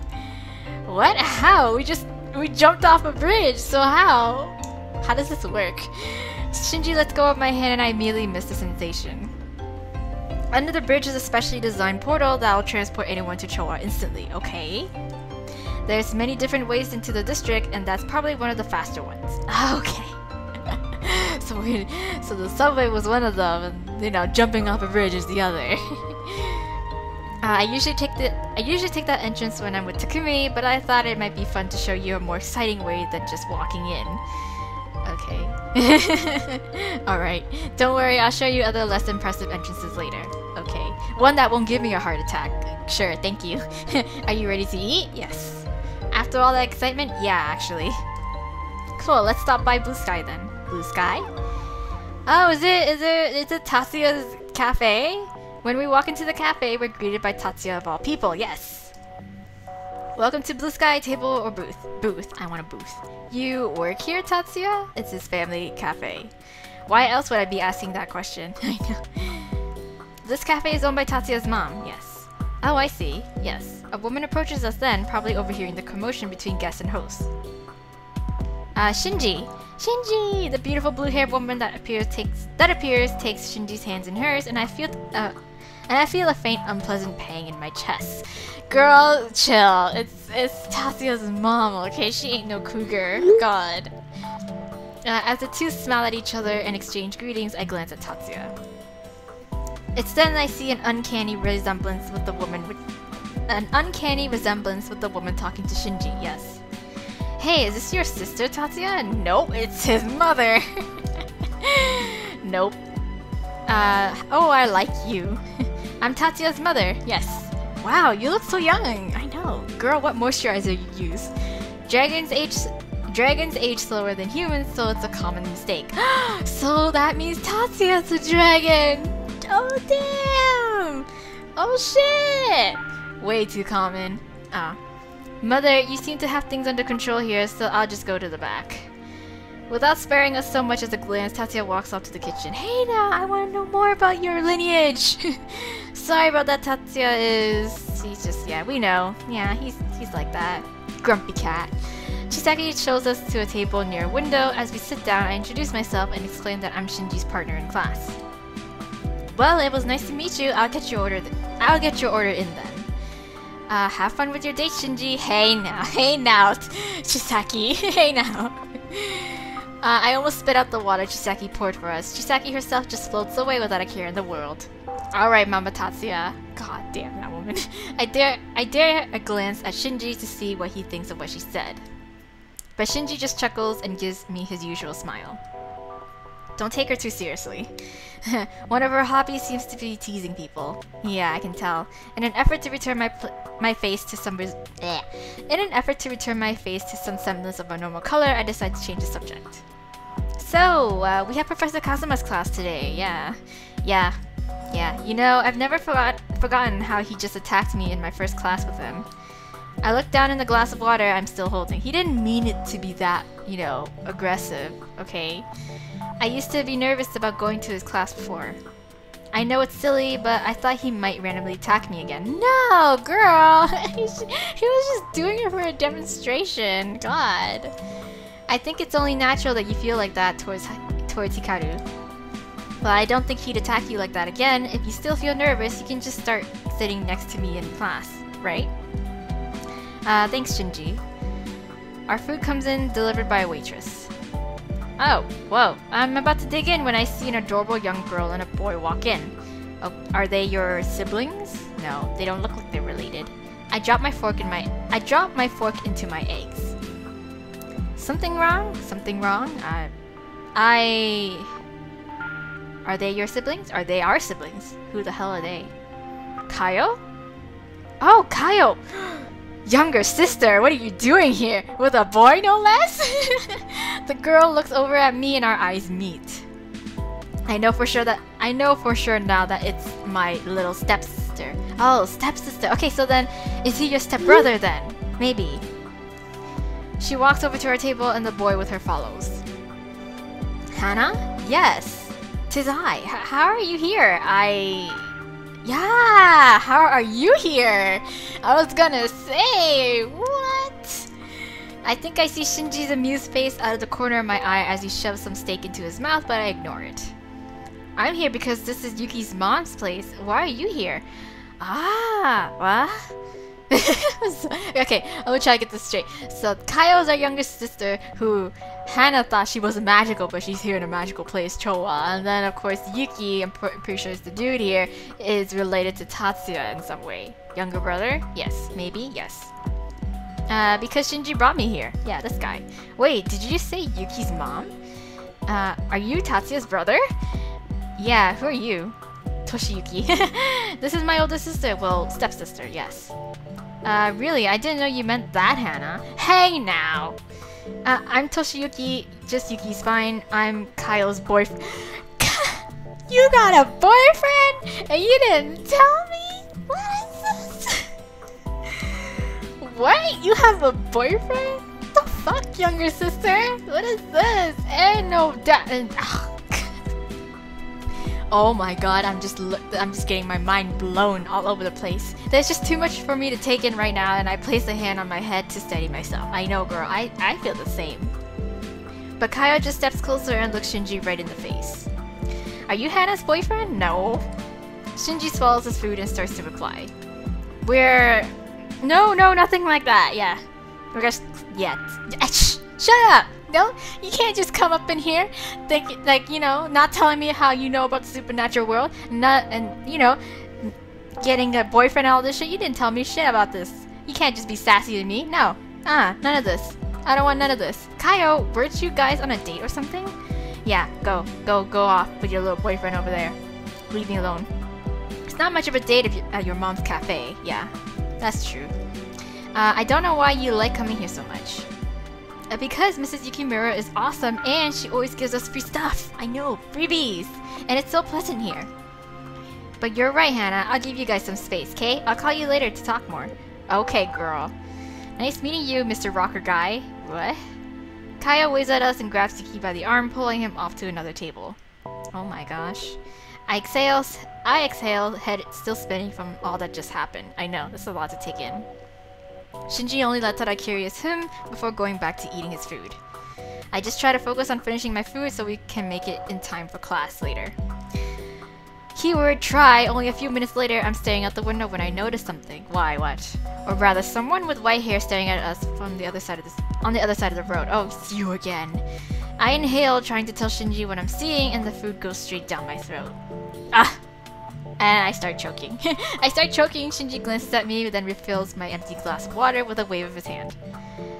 What? How? We jumped off a bridge, so how? How does this work? Shinji lets go of my hand and I immediately miss the sensation. Under the bridge is a specially designed portal that will transport anyone to Chowa instantly, okay? There's many different ways into the district, and that's probably one of the faster ones. Okay. So the subway was one of them, and, you know, jumping off a bridge is the other. I usually take that entrance when I'm with Takumi, but I thought it might be fun to show you a more exciting way than just walking in. Okay. Alright. Don't worry, I'll show you other less impressive entrances later. Okay. One that won't give me a heart attack. Sure, thank you. Are you ready to eat? Yes. After all that excitement? Yeah, actually. Cool, let's stop by Blue Sky then. Blue Sky? Oh, is it Tatsuya's cafe? When we walk into the cafe, we're greeted by Tatsuya of all people, yes! Welcome to Blue Sky, table or booth? Booth. I want a booth. You work here, Tatsuya? It's his family cafe. Why else would I be asking that question? I know. This cafe is owned by Tatsuya's mom, yes. Oh, I see. Yes. A woman approaches us then, probably overhearing the commotion between guests and hosts. Shinji! Shinji! The beautiful blue-haired woman that appears takes Shinji's hands in hers, and I feel a faint, unpleasant pang in my chest. Girl, chill. It's Tatsuya's mom, okay? She ain't no cougar. God. As the two smile at each other and exchange greetings, I glance at Tatsuya. It's then I see an uncanny resemblance with the woman talking to Shinji, yes. Hey, is this your sister, Tatsuya? Nope, it's his mother. Nope. Oh, I like you. I'm Tatsuya's mother, yes. Wow, you look so young. I know. Girl, what moisturizer you use? Dragons age slower than humans, so it's a common mistake. So that means Tatsuya's a dragon. Oh, damn. Oh, shit. Way too common. Mother, you seem to have things under control here, so I'll just go to the back. Without sparing us so much as a glance, Tatsuya walks off to the kitchen. Hey now, I want to know more about your lineage. Sorry about that, Tatsuya he's just, yeah, we know. Yeah, he's like that. Grumpy cat. Chisaki shows us to a table near a window. As we sit down, I introduce myself and explain that I'm Shinji's partner in class. Well, it was nice to meet you. I'll get your order I'll get your order in then. Have fun with your date, Shinji. Hey now, Chisaki. Hey now. I almost spit out the water Chisaki poured for us. Chisaki herself just floats away without a care in the world. Alright, Mama Tatsuya. God damn that woman. I dare a glance at Shinji to see what he thinks of what she said. But Shinji just chuckles and gives me his usual smile. Don't take her too seriously. One of her hobbies seems to be teasing people. Yeah, I can tell. In an effort to return my face to some semblance of a normal color, I decided to change the subject. So, we have Professor Kazuma's class today. Yeah. You know, I've never forgotten how he just attacked me in my first class with him. I looked down in the glass of water I'm still holding. He didn't mean it to be that, you know, aggressive, okay? I used to be nervous about going to his class before. I know it's silly, but I thought he might randomly attack me again. No, girl! He was just doing it for a demonstration. God. I think it's only natural that you feel like that towards Hikaru. But I don't think he'd attack you like that again. If you still feel nervous, you can just start sitting next to me in class, right? Thanks, Shinji. Our food comes in delivered by a waitress. Oh, whoa. I'm about to dig in when I see an adorable young girl and a boy walk in. Oh, are they your siblings? No, they don't look like they're related. I dropped my fork into my eggs. Something wrong? Are they your siblings? Are they our siblings? Who the hell are they? Kaio? Oh, Kaio! Younger sister, what are you doing here? With a boy, no less? The girl looks over at me and our eyes meet. I know for sure now that it's my little stepsister. Oh, stepsister. Okay, so then, is he your stepbrother then? Maybe. She walks over to our table and the boy with her follows. Hannah? Yes. 'Tis I. How are you here? Yeah, how are you here? I was gonna say, what? I think I see Shinji's amused face out of the corner of my eye as he shoves some steak into his mouth, but I ignore it. I'm here because this is Yuki's mom's place. Why are you here? Ah, what? Okay, I'm gonna try to get this straight. So, Kaio's our younger sister who Hannah thought she wasn't magical, but she's here in a magical place, Chowa. And then, of course, Yuki, I'm pretty sure it's the dude here, is related to Tatsuya in some way. Younger brother? Yes. Maybe? Yes. Because Shinji brought me here. Yeah, this guy. Wait, did you say Yuki's mom? Are you Tatsuya's brother? Yeah, who are you? Toshiyuki. This is my older sister. Well, stepsister, yes. Really? I didn't know you meant that, Hannah. Hey now! I'm Toshiyuki, just Yuki's fine. I'm Kyle's boyfriend. You got a boyfriend? And you didn't tell me? What is this? What? You have a boyfriend? What the fuck, younger sister? What is this? And no Oh my god, I'm just getting my mind blown all over the place. There's just too much for me to take in right now, and I place a hand on my head to steady myself. I know, girl, I feel the same. But Kaio just steps closer and looks Shinji right in the face. Are you Hannah's boyfriend? No. Shinji swallows his food and starts to reply. No, nothing like that, yeah. We're just... yeah. Shut up! No, you can't just come up in here, not telling me how you know about the supernatural world, getting a boyfriend and all this shit. You didn't tell me shit about this. You can't just be sassy to me. No, none of this. I don't want none of this. Kaio, weren't you guys on a date or something? Yeah, go off with your little boyfriend over there. Leave me alone. It's not much of a date at your mom's cafe. Yeah, that's true. I don't know why you like coming here so much. Because Mrs. Yukimura is awesome and she always gives us free stuff. I know, freebies. And it's so pleasant here. But you're right, Hannah. I'll give you guys some space, okay? I'll call you later to talk more. Okay, girl. Nice meeting you, Mr. Rocker Guy. What? Kaio waves at us and grabs Yuki by the arm, pulling him off to another table. Oh my gosh. I exhale, head still spinning from all that just happened. I know, this is a lot to take in. Shinji only lets out a curious him before going back to eating his food. I just try to focus on finishing my food so we can make it in time for class later. Keyword try. Only a few minutes later, I'm staring out the window when I notice something. Why? What? Or rather, someone with white hair staring at us from the other side of on the other side of the road. Oh, it's you again. I inhale, trying to tell Shinji what I'm seeing, and the food goes straight down my throat. Ah! And I start choking. I start choking. Shinji glances at me, then refills my empty glass of water with a wave of his hand.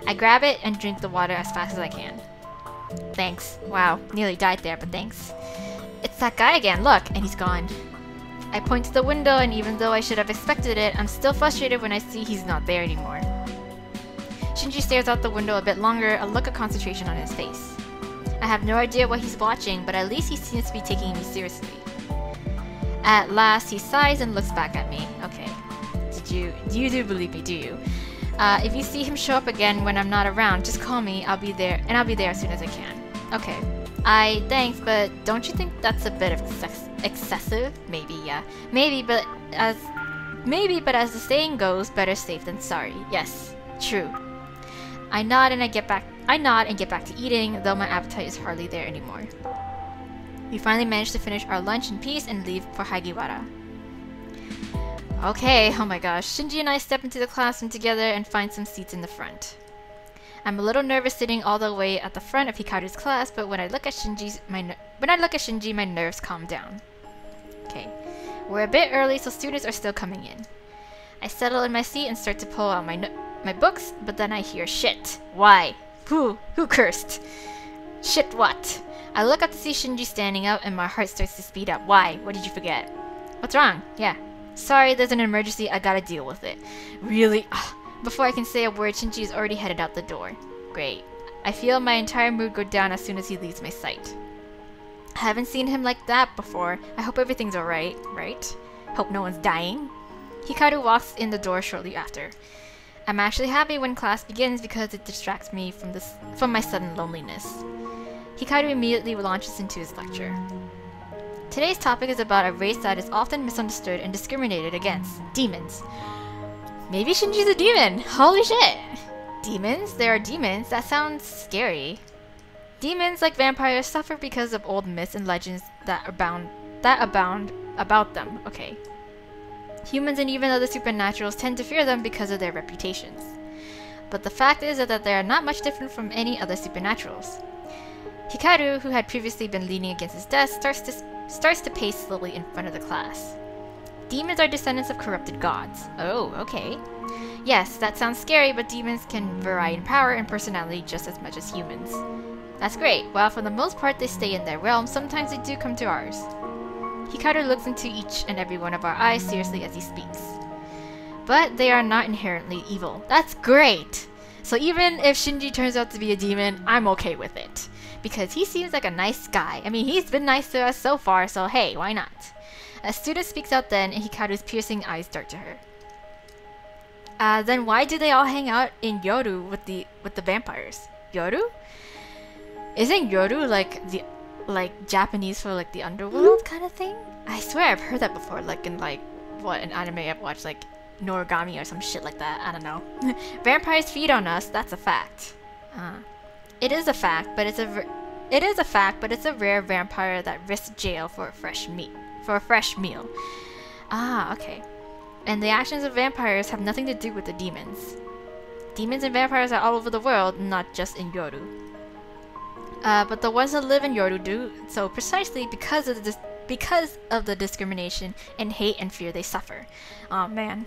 I grab it and drink the water as fast as I can. Thanks. Wow, nearly died there, but thanks. It's that guy again, look, and he's gone. I point to the window, and even though I should have expected it, I'm still frustrated when I see he's not there anymore. Shinji stares out the window a bit longer, a look of concentration on his face. I have no idea what he's watching, but at least he seems to be taking me seriously. At last, he sighs and looks back at me. Okay. You do believe me, do you? If you see him show up again when I'm not around, just call me, I'll be there as soon as I can. Okay. Thanks, but don't you think that's a bit of excessive? Maybe, yeah. Maybe, but as the saying goes, better safe than sorry. Yes, true. I nod and get back to eating, though my appetite is hardly there anymore. We finally managed to finish our lunch in peace and leave for Hagiwara. Okay, oh my gosh. Shinji and I step into the classroom together and find some seats in the front. I'm a little nervous sitting all the way at the front of Hikaru's class, but when I look at Shinji, my nerves calm down. Okay, we're a bit early, so students are still coming in. I settle in my seat and start to pull out my books, but then I hear shit. Why? Who cursed? Shit what? I look up to see Shinji standing up and my heart starts to speed up. Why? What did you forget? What's wrong? Yeah. Sorry, there's an emergency. I gotta deal with it. Really? Ugh. Before I can say a word, Shinji is already headed out the door. Great. I feel my entire mood go down as soon as he leaves my sight. I haven't seen him like that before. I hope everything's alright, right? Hope no one's dying. Hikaru walks in the door shortly after. I'm actually happy when class begins because it distracts me from my sudden loneliness. Hikaru immediately launches into his lecture. Today's topic is about a race that is often misunderstood and discriminated against. Demons. Maybe Shinji's a demon! Holy shit! Demons? There are demons? That sounds scary. Demons, like vampires, suffer because of old myths and legends that abound about them. Okay. Humans and even other supernaturals tend to fear them because of their reputations. But the fact is that they are not much different from any other supernaturals. Hikaru, who had previously been leaning against his desk, starts to pace slowly in front of the class. Demons are descendants of corrupted gods. Oh, okay. Yes, that sounds scary, but demons can vary in power and personality just as much as humans. That's great. While for the most part they stay in their realm, sometimes they do come to ours. Hikaru looks into each and every one of our eyes seriously as he speaks. But they are not inherently evil. That's great! So even if Shinji turns out to be a demon, I'm okay with it. Because he seems like a nice guy. I mean, he's been nice to us so far, so hey, why not? A student speaks out then, and Hikaru's piercing eyes dart to her. Then why do they all hang out in Yoru with the vampires? Yoru? Isn't Yoru like Japanese for like the underworld kind of thing? I swear I've heard that before, like in an anime I've watched, like Noragami or some shit like that. I don't know. Vampires feed on us. That's a fact. It is a fact, but it's a rare vampire that risks jail for a fresh meal. Ah, okay. And the actions of vampires have nothing to do with the demons. Demons and vampires are all over the world, not just in Yoru. But the ones that live in Yoru do so precisely because of the discrimination and hate and fear they suffer. Oh man.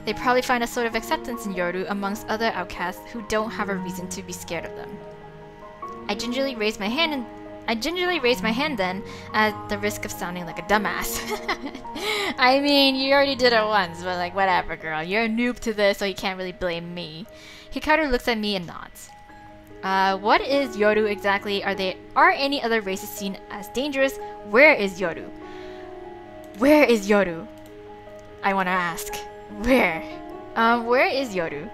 They probably find a sort of acceptance in Yoru amongst other outcasts who don't have a reason to be scared of them. I gingerly raise my hand then, at the risk of sounding like a dumbass. I mean, you already did it once, but like, whatever, girl. You're a noob to this, so you can't really blame me. Hikaru looks at me and nods. What is Yoru exactly? Are any other races seen as dangerous? Where is Yoru? Where is Yoru? I wanna ask. Where? Where is Yoru?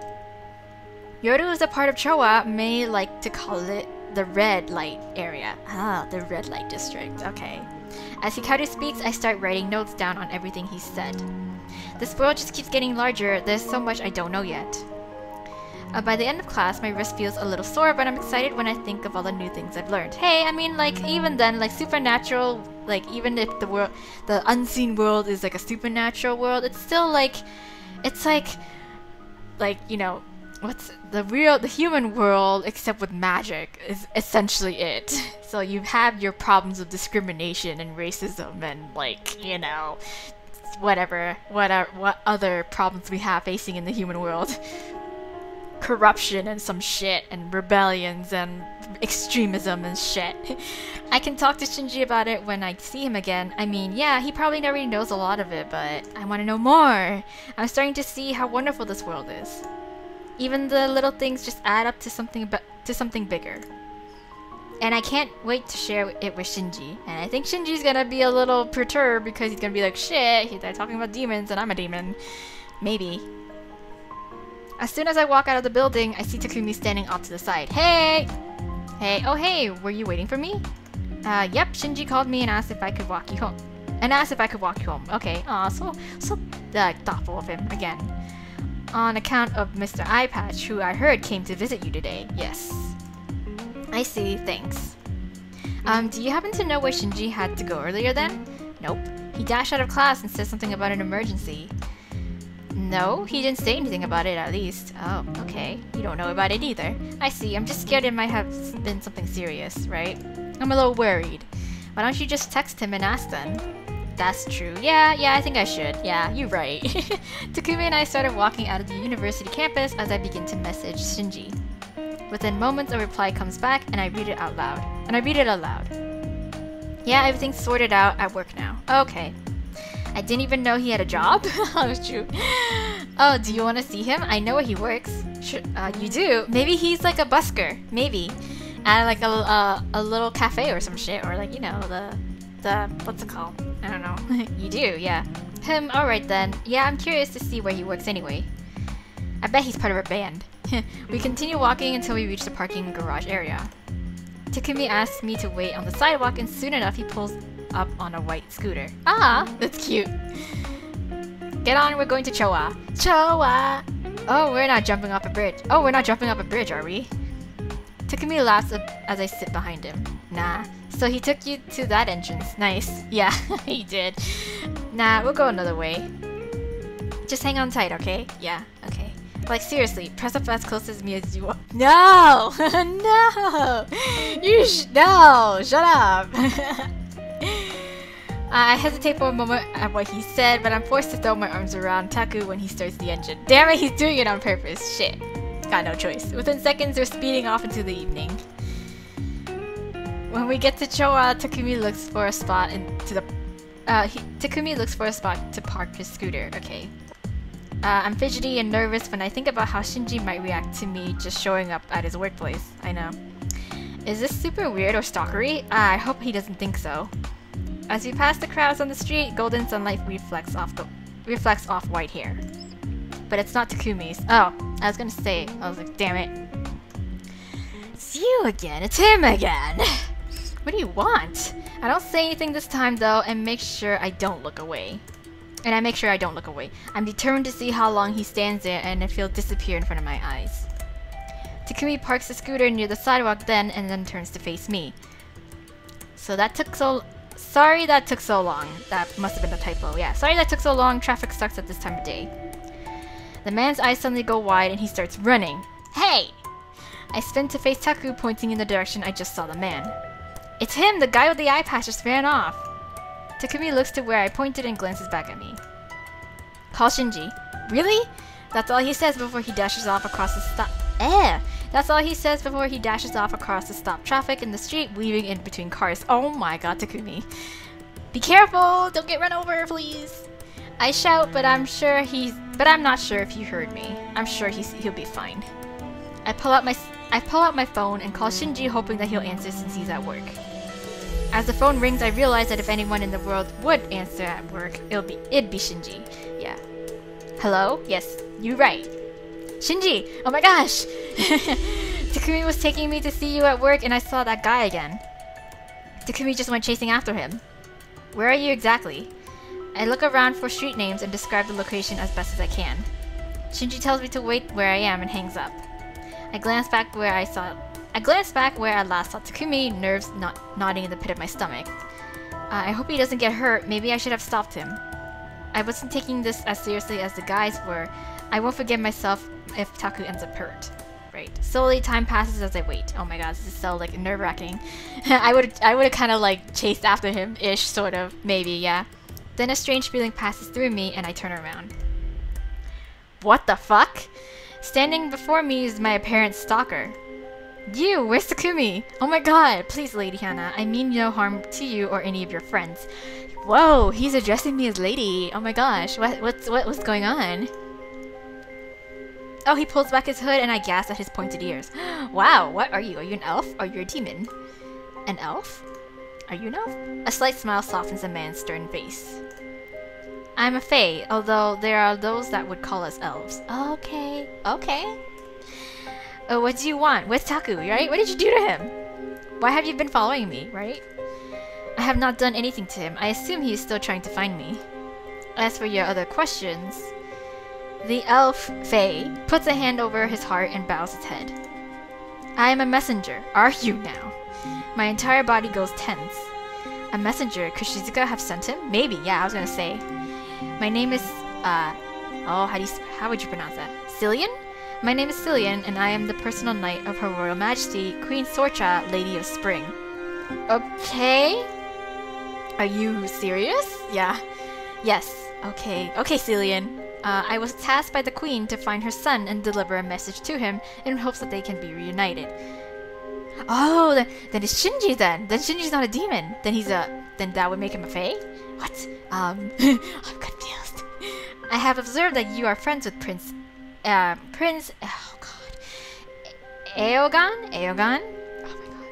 Yoru is a part of Chowa, may like to call it the red light area. Ah, the red light district. Okay. As Hikaru speaks, I start writing notes down on everything he said. This world just keeps getting larger. There's so much I don't know yet. By the end of class, my wrist feels a little sore, but I'm excited when I think of all the new things I've learned. Hey, I mean, like, even then, like, supernatural, like, even if the unseen world is, like, a supernatural world, it's still, like, it's, like, you know, what's the human world, except with magic, is essentially it. So you have your problems of discrimination and racism and, like, you know, what other problems we have facing in the human world. Corruption and some shit, and rebellions and extremism and shit. I can talk to Shinji about it when I see him again. I mean, yeah, he probably already knows a lot of it, but I want to know more. I'm starting to see how wonderful this world is. Even the little things just add up to something bigger. And I can't wait to share it with Shinji. And I think Shinji's gonna be a little perturbed because he's gonna be like, shit, they're talking about demons and I'm a demon. Maybe. As soon as I walk out of the building, I see Takumi standing off to the side. Hey! Hey, oh hey, were you waiting for me? Yep, Shinji called me and asked if I could walk you home. Okay, aw, so thoughtful of him, again. On account of Mr. Eyepatch, who I heard came to visit you today. Yes. I see, thanks. Do you happen to know where Shinji had to go earlier then? Nope. He dashed out of class and said something about an emergency. No, he didn't say anything about it, at least. Oh, okay. You don't know about it either. I see. I'm just scared it might have been something serious, right? I'm a little worried. Why don't you just text him and ask then? That's true. Yeah, I think I should. Yeah, you're right. Takumi and I started walking out of the university campus as I begin to message Shinji. Within moments, a reply comes back, and I read it out loud. Yeah, everything's sorted out at work now. Okay. I didn't even know he had a job. Oh, true. Oh, do you want to see him? I know where he works. Sure, you do? Maybe he's like a busker. Maybe. At like a little cafe or some shit. Or like, you know, the what's it called? I don't know. You do, yeah. Alright then. Yeah, I'm curious to see where he works anyway. I bet he's part of a band. We continue walking until we reach the parking garage area. Takumi asks me to wait on the sidewalk, and soon enough he pulls up on a white scooter. Ah, that's cute. Get on, we're going to Choa. Choa! Oh, we're not jumping off a bridge. Oh, we're not jumping off a bridge, are we? Takumi laughs as I sit behind him. Nah. So he took you to that entrance. Nice. Yeah, he did. Nah, we'll go another way. Just hang on tight, okay? Yeah, okay. Like, seriously, press up as close as me as you want. No! No! No! Shut up! I hesitate for a moment at what he said, but I'm forced to throw my arms around Taku when he starts the engine. Damn it, he's doing it on purpose. Shit. Got no choice. Within seconds, we're speeding off into the evening. When we get to Choa, Takumi looks for a spot to park his scooter. Okay. I'm fidgety and nervous when I think about how Shinji might react to me just showing up at his workplace. I know. Is this super weird or stalkery? I hope he doesn't think so. As we pass the crowds on the street, golden sunlight reflects off white hair. But it's not Takumi's. Oh, I was gonna say. I was like, damn it. It's you again. It's him again. What do you want? I don't say anything this time though, and make sure I don't look away. I'm determined to see how long he stands there and if he'll disappear in front of my eyes. Takumi parks the scooter near the sidewalk then, and then turns to face me. Sorry that took so long. That must have been a typo. Yeah, sorry that took so long. Traffic sucks at this time of day. The man's eyes suddenly go wide and he starts running. Hey! I spin to face Taku, pointing in the direction I just saw the man. It's him! The guy with the eye patch just ran off! Takumi looks to where I pointed and glances back at me. Call Shinji. Really? That's all he says before he dashes off across the That's all he says before he dashes off across the stopped traffic in the street, weaving in between cars. Oh my god, Takumi. Be careful! Don't get run over, please! I shout, but I'm not sure if he heard me. I'm sure he'll be fine. I pull out my phone and call Shinji, hoping that he'll answer since he's at work. As the phone rings, I realize that if anyone in the world would answer at work, it'd be Shinji. Yeah. Hello? Yes, you're right. Shinji! Oh my gosh! Takumi was taking me to see you at work and I saw that guy again. Takumi just went chasing after him. Where are you exactly? I look around for street names and describe the location as best as I can. Shinji tells me to wait where I am and hangs up. I glanced back where I last saw Takumi, nerves nodding in the pit of my stomach. I hope he doesn't get hurt. Maybe I should have stopped him. I wasn't taking this as seriously as the guys were. I won't forgive myself if Taku ends up hurt. Right. Slowly, time passes as I wait. Oh my god, this is so like nerve-wracking. I would have kind of like chased after him-ish, sort of. Maybe, yeah. Then a strange feeling passes through me and I turn around. What the fuck? Standing before me is my apparent stalker. You, where's Takumi? Oh my god, please Lady Hana, I mean no harm to you or any of your friends. Whoa, he's addressing me as lady. Oh my gosh, what's going on? Oh, he pulls back his hood and I gasp at his pointed ears. Wow, what are you? Are you an elf? Or you're a demon? An elf? Are you an elf? A slight smile softens a man's stern face. I'm a fae, although there are those that would call us elves. Okay, okay. Oh, what do you want? Where's Taku, right? What did you do to him? Why have you been following me, right? I have not done anything to him. I assume he is still trying to find me. As for your other questions... The elf, Faye, puts a hand over his heart and bows his head. I am a messenger. Are you now? My entire body goes tense. A messenger? Could Shizuka have sent him? Maybe, yeah, I was gonna say. My name is, how would you pronounce that? Cillian? My name is Cillian, and I am the personal knight of Her Royal Majesty, Queen Sorcha, Lady of Spring. Okay? Are you serious? Yeah. Yes. Okay. Okay, Cillian. I was tasked by the queen to find her son and deliver a message to him in hopes that they can be reunited. Oh, then it's Shinji then. Then Shinji's not a demon. Then that would make him a fae? What? I'm confused. I have observed that you are friends with Prince, oh god. Aegon? Aegon?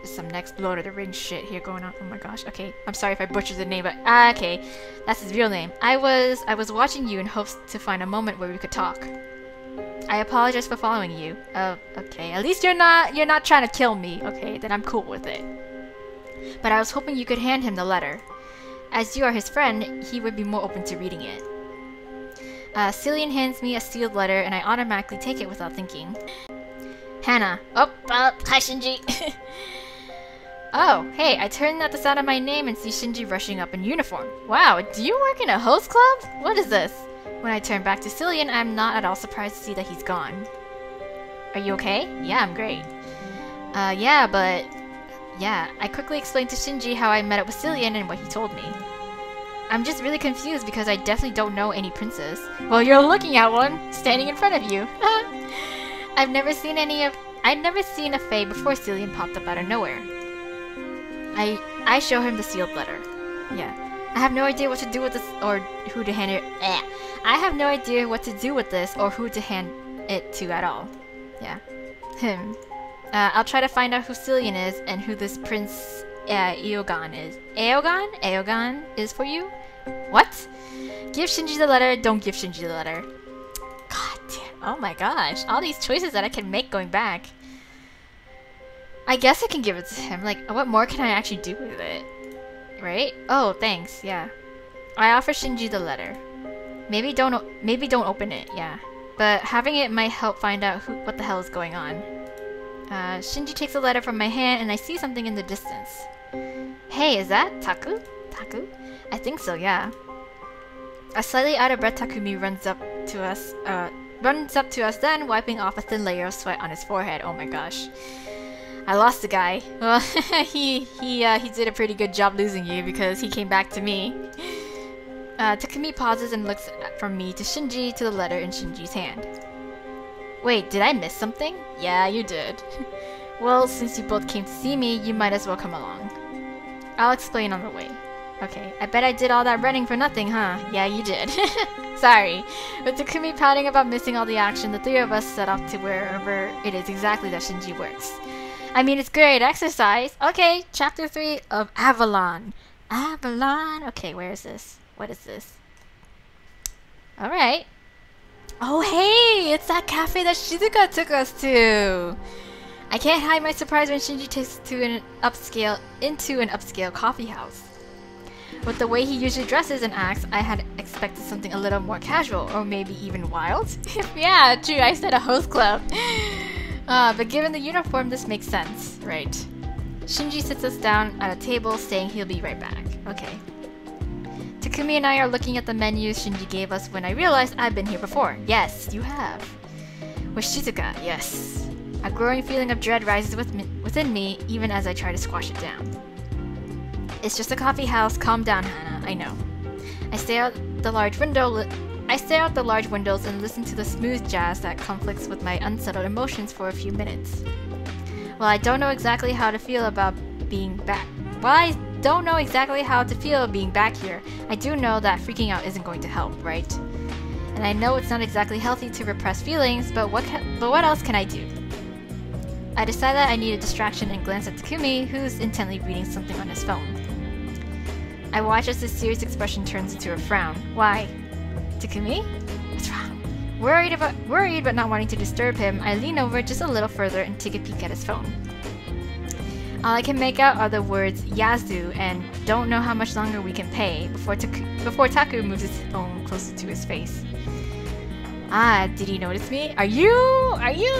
There's some next Lord of the Rings shit here going on. Oh my gosh. Okay, I'm sorry if I butchered the name, but okay, that's his real name. I was watching you in hopes to find a moment where we could talk. I apologize for following you. Okay. At least you're not trying to kill me. Okay, then I'm cool with it. But I was hoping you could hand him the letter. As you are his friend, he would be more open to reading it. Cillian hands me a sealed letter, and I automatically take it without thinking. Hannah. Oh, hi Shinji. Oh, hey, I turn at the sound of my name and see Shinji rushing up in uniform. Wow, do you work in a host club? What is this? When I turn back to Cillian, I'm not at all surprised to see that he's gone. Are you okay? Yeah, I'm great. Yeah, but... Yeah, I quickly explained to Shinji how I met up with Cillian and what he told me. I'm just really confused because I definitely don't know any princes. Well, you're looking at one, standing in front of you. I've never seen a fae before Cillian popped up out of nowhere. I show him the sealed letter. Yeah. I have no idea what to do with this or who to hand it. I have no idea what to do with this or who to hand it to at all. Yeah. I'll try to find out who Cillian is and who this Prince Aegon is. Aegon? Aegon is for you? What? Give Shinji the letter, don't give Shinji the letter. God damn. Oh my gosh. All these choices that I can make going back. I guess I can give it to him. Like, what more can I actually do with it? Right? Oh, thanks. Yeah. I offer Shinji the letter. Maybe don't open it. Yeah. But having it might help find out what the hell is going on. Shinji takes the letter from my hand and I see something in the distance. Hey, is that Taku? Taku? I think so, yeah. A slightly out of breath Takumi runs up to us then, wiping off a thin layer of sweat on his forehead. Oh my gosh. I lost the guy. Well, he did a pretty good job losing you because he came back to me. Takumi pauses and looks from me to Shinji to the letter in Shinji's hand. Wait, did I miss something? Yeah, you did. Well, since you both came to see me, you might as well come along. I'll explain on the way. Okay, I bet I did all that running for nothing, huh? Yeah, you did. Sorry. With Takumi pouting about missing all the action, the three of us set off to wherever it is exactly that Shinji works. I mean, it's great exercise. Okay, chapter 3 of Avalon. Avalon. Okay, where is this? What is this? Alright. Oh, hey! It's that cafe that Shizuka took us to! I can't hide my surprise when Shinji takes us into an upscale coffee house. With the way he usually dresses and acts, I had expected something a little more casual, or maybe even wild. Yeah, true, I said a host club. But given the uniform, this makes sense, right? Shinji sits us down at a table, saying he'll be right back. Okay. Takumi and I are looking at the menus Shinji gave us when I realized I've been here before. Yes, you have. With Shizuka, yes. A growing feeling of dread rises within me, even as I try to squash it down. It's just a coffee house. Calm down, Hana. I know. I stare out the large windows and listen to the smooth jazz that conflicts with my unsettled emotions for a few minutes. While I don't know exactly how to feel about being back. I do know that freaking out isn't going to help, right? And I know it's not exactly healthy to repress feelings, but what else can I do? I decide that I need a distraction and glance at Takumi, who's intently reading something on his phone. I watch as his serious expression turns into a frown. Why? Takumi? What's wrong? Worried but not wanting to disturb him, I lean over just a little further and take a peek at his phone. All I can make out are the words Yazoo and don't know how much longer we can pay before Taku moves his phone closer to his face. Ah, did he notice me? Are you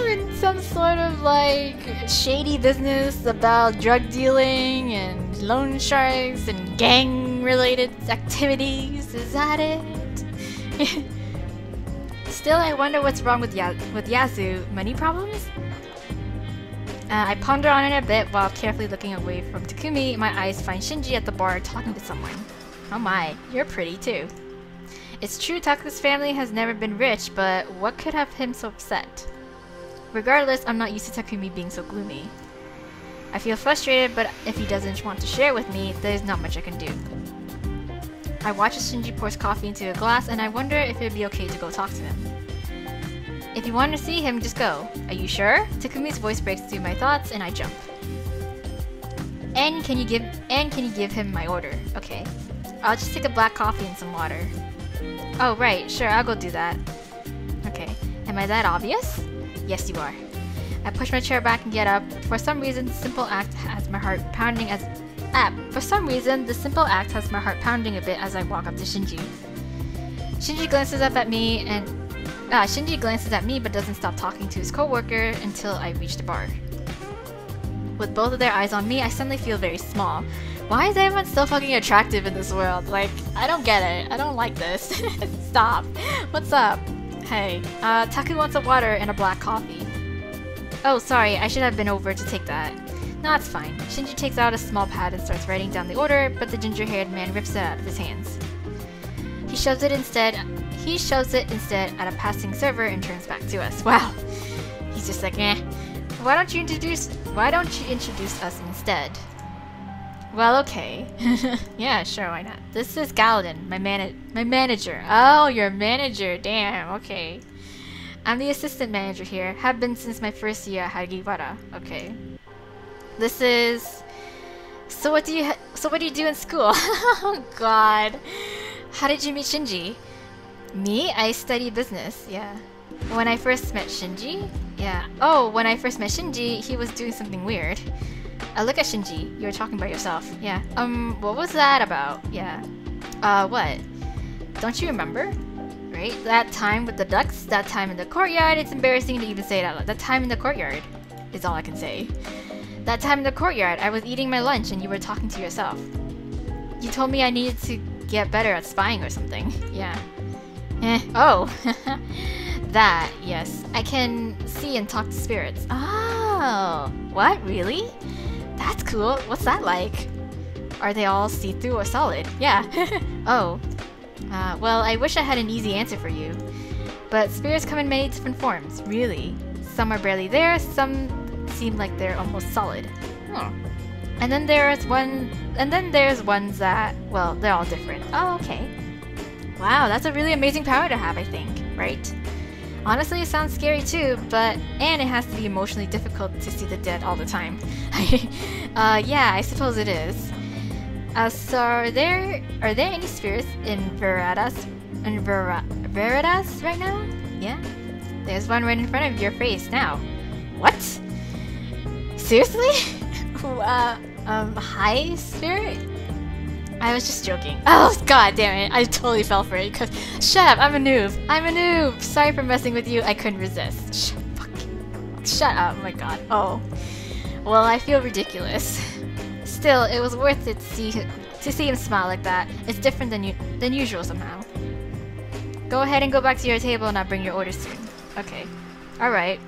in some sort of like shady business about drug dealing and loan sharks and gang related activities? Is that it? Still, I wonder what's wrong with Yazoo. Money problems? I ponder on it a bit while carefully looking away from Takumi. My eyes find Shinji at the bar talking to someone. Oh my, you're pretty too. It's true Taku's family has never been rich, but what could have him so upset? Regardless, I'm not used to Takumi being so gloomy. I feel frustrated, but if he doesn't want to share with me, there's not much I can do. I watch as Shinji pours coffee into a glass, and I wonder if it'd be okay to go talk to him. If you want to see him, just go. Are you sure? Takumi's voice breaks through my thoughts, and I jump. And can you give him my order? Okay. I'll just take a black coffee and some water. Oh, right. Sure, I'll go do that. Okay. Am I that obvious? Yes, you are. I push my chair back and get up. For some reason, the simple act has my heart pounding a bit as I walk up to Shinji. Shinji glances at me but doesn't stop talking to his coworker until I reach the bar. With both of their eyes on me, I suddenly feel very small. Why is everyone so fucking attractive in this world? Like, I don't get it. I don't like this. Stop. What's up? Hey, Taku wants a water and a black coffee. Oh, sorry. I should have been over to take that. No, it's fine. Shinji takes out a small pad and starts writing down the order, but the ginger-haired man rips it out of his hands. He shoves it instead at a passing server and turns back to us. Wow. He's just like, eh. Why don't you introduce us instead? Well, okay. Yeah, sure, why not? This is Galadin, my manager. Oh, your manager. Damn, okay. I'm the assistant manager here. Have been since my first year at Hagiwara. Okay. This is... So what do you do in school? Oh god. How did you meet Shinji? Me? I study business, yeah. When I first met Shinji? Yeah. Oh, when I first met Shinji, he was doing something weird. Look at Shinji. You were talking about yourself. Yeah. What was that about? Yeah. What? Don't you remember? Right? That time with the ducks? That time in the courtyard? It's embarrassing to even say it out loud. That time in the courtyard is all I can say. That time in the courtyard, I was eating my lunch and you were talking to yourself. You told me I needed to get better at spying or something. Yeah. Oh. That, yes. I can see and talk to spirits. Oh. What? Really? That's cool. What's that like? Are they all see-through or solid? Yeah. Oh. Well, I wish I had an easy answer for you. But spirits come in many different forms. Really. Some are barely there, some seem like they're almost solid. Oh. And then there's ones that, well, they're all different. Oh, okay. Wow, that's a really amazing power to have, I think, right? Honestly, it sounds scary too, and it has to be emotionally difficult to see the dead all the time. Yeah, I suppose it is. So are there any spirits in Veritas right now? Yeah. There's one right in front of your face now. What? Seriously? Hi, spirit? I was just joking. Oh, god damn it. I totally fell for it, because... Shut up, I'm a noob. Sorry for messing with you, I couldn't resist. Fuck. Shut up, my god. Oh. Well, I feel ridiculous. Still, it was worth it to see him smile like that. It's different than usual somehow. Go ahead and go back to your table and I'll bring your orders soon. Okay. Alright.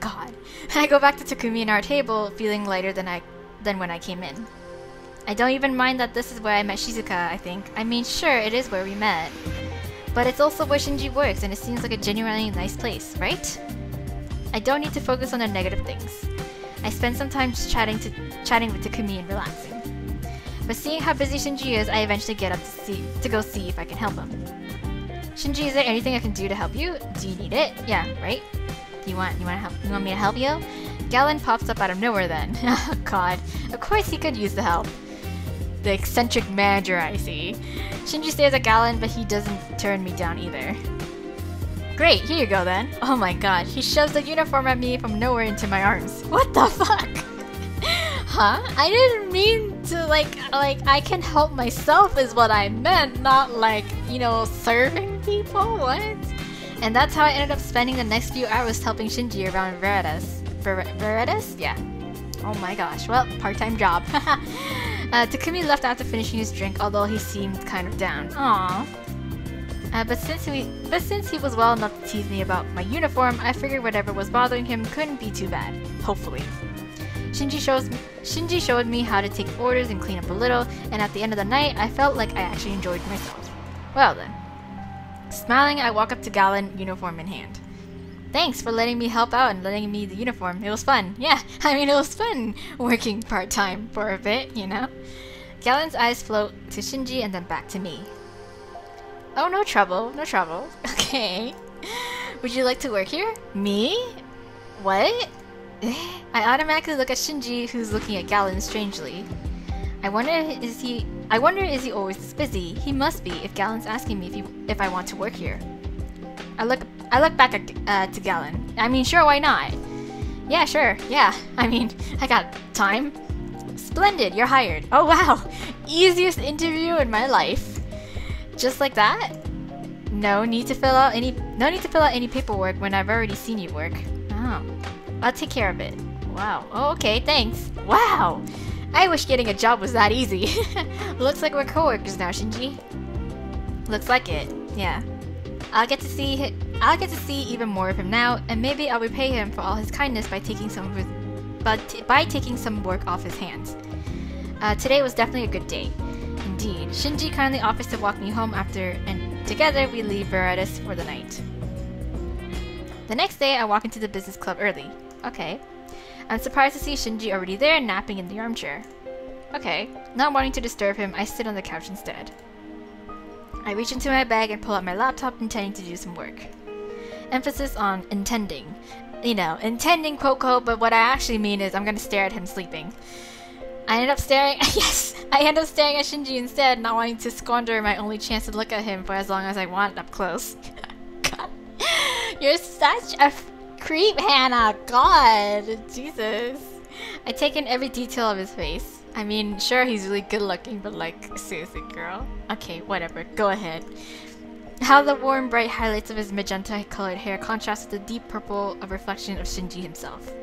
God. I go back to Takumi and our table, feeling lighter than when I came in. I don't even mind that this is where I met Shizuka, I think. I mean, sure, it is where we met. But it's also where Shinji works, and it seems like a genuinely nice place, right? I don't need to focus on the negative things. I spend some time just chatting with Takumi and relaxing. But seeing how busy Shinji is, I eventually get up to go see if I can help him. Shinji, is there anything I can do to help you? Do you need it? Yeah, right? You want me to help you? Galen pops up out of nowhere then. Oh god. Of course he could use the help. The eccentric manager, I see. Shinji stares at Galen, but he doesn't turn me down either. Great, here you go then. Oh my god, he shoves the uniform at me from nowhere into my arms. What the fuck? Huh? I didn't mean to, like, I can help myself is what I meant, not like, you know, serving people? What? And that's how I ended up spending the next few hours helping Shinji around Veritas. Veritas? Yeah. Oh my gosh, well, part-time job. Takumi left after finishing his drink, although he seemed kind of down. Aww. But since he was well enough to tease me about my uniform, I figured whatever was bothering him couldn't be too bad. Hopefully. Shinji showed me how to take orders and clean up a little, and at the end of the night, I felt like I actually enjoyed myself. Well then. Smiling, I walk up to Galen, uniform in hand. Thanks for letting me help out and letting me the uniform. It was fun. Yeah, I mean, it was fun working part-time for a bit, you know? Galen's eyes float to Shinji and then back to me. Oh, no trouble, no trouble. Okay. Would you like to work here? Me? What? I automatically look at Shinji, who's looking at Galen strangely. I wonder is he always this busy? He must be if Galen's asking me if I want to work here. I look back to Galen. I mean, sure, why not? Yeah, sure, yeah. I mean, I got time. Splendid, you're hired. Oh wow, easiest interview in my life. Just like that? No need to fill out any paperwork when I've already seen you work. Oh, I'll take care of it. Wow. Oh, okay, thanks. Wow. I wish getting a job was that easy. Looks like we're coworkers now, Shinji. Looks like it. Yeah. I'll get to see even more of him now, and maybe I'll repay him for all his kindness by taking some work off his hands. Today was definitely a good day. Indeed. Shinji kindly offers to walk me home after, and together we leave Veritas for the night. The next day, I walk into the business club early. Okay. I'm surprised to see Shinji already there, napping in the armchair. Okay. Not wanting to disturb him, I sit on the couch instead. I reach into my bag and pull out my laptop, intending to do some work. Emphasis on intending. You know, intending quote, but what I actually mean is I'm gonna stare at him sleeping. I end up staring at Shinji instead, not wanting to squander my only chance to look at him for as long as I want up close. God. You're such a creep, Hannah! God! Jesus. I take in every detail of his face. I mean, sure, he's really good looking, but like, seriously, girl? Okay, whatever, go ahead. How the warm, bright highlights of his magenta-colored hair contrast with the deep purple of reflection of Shinji himself.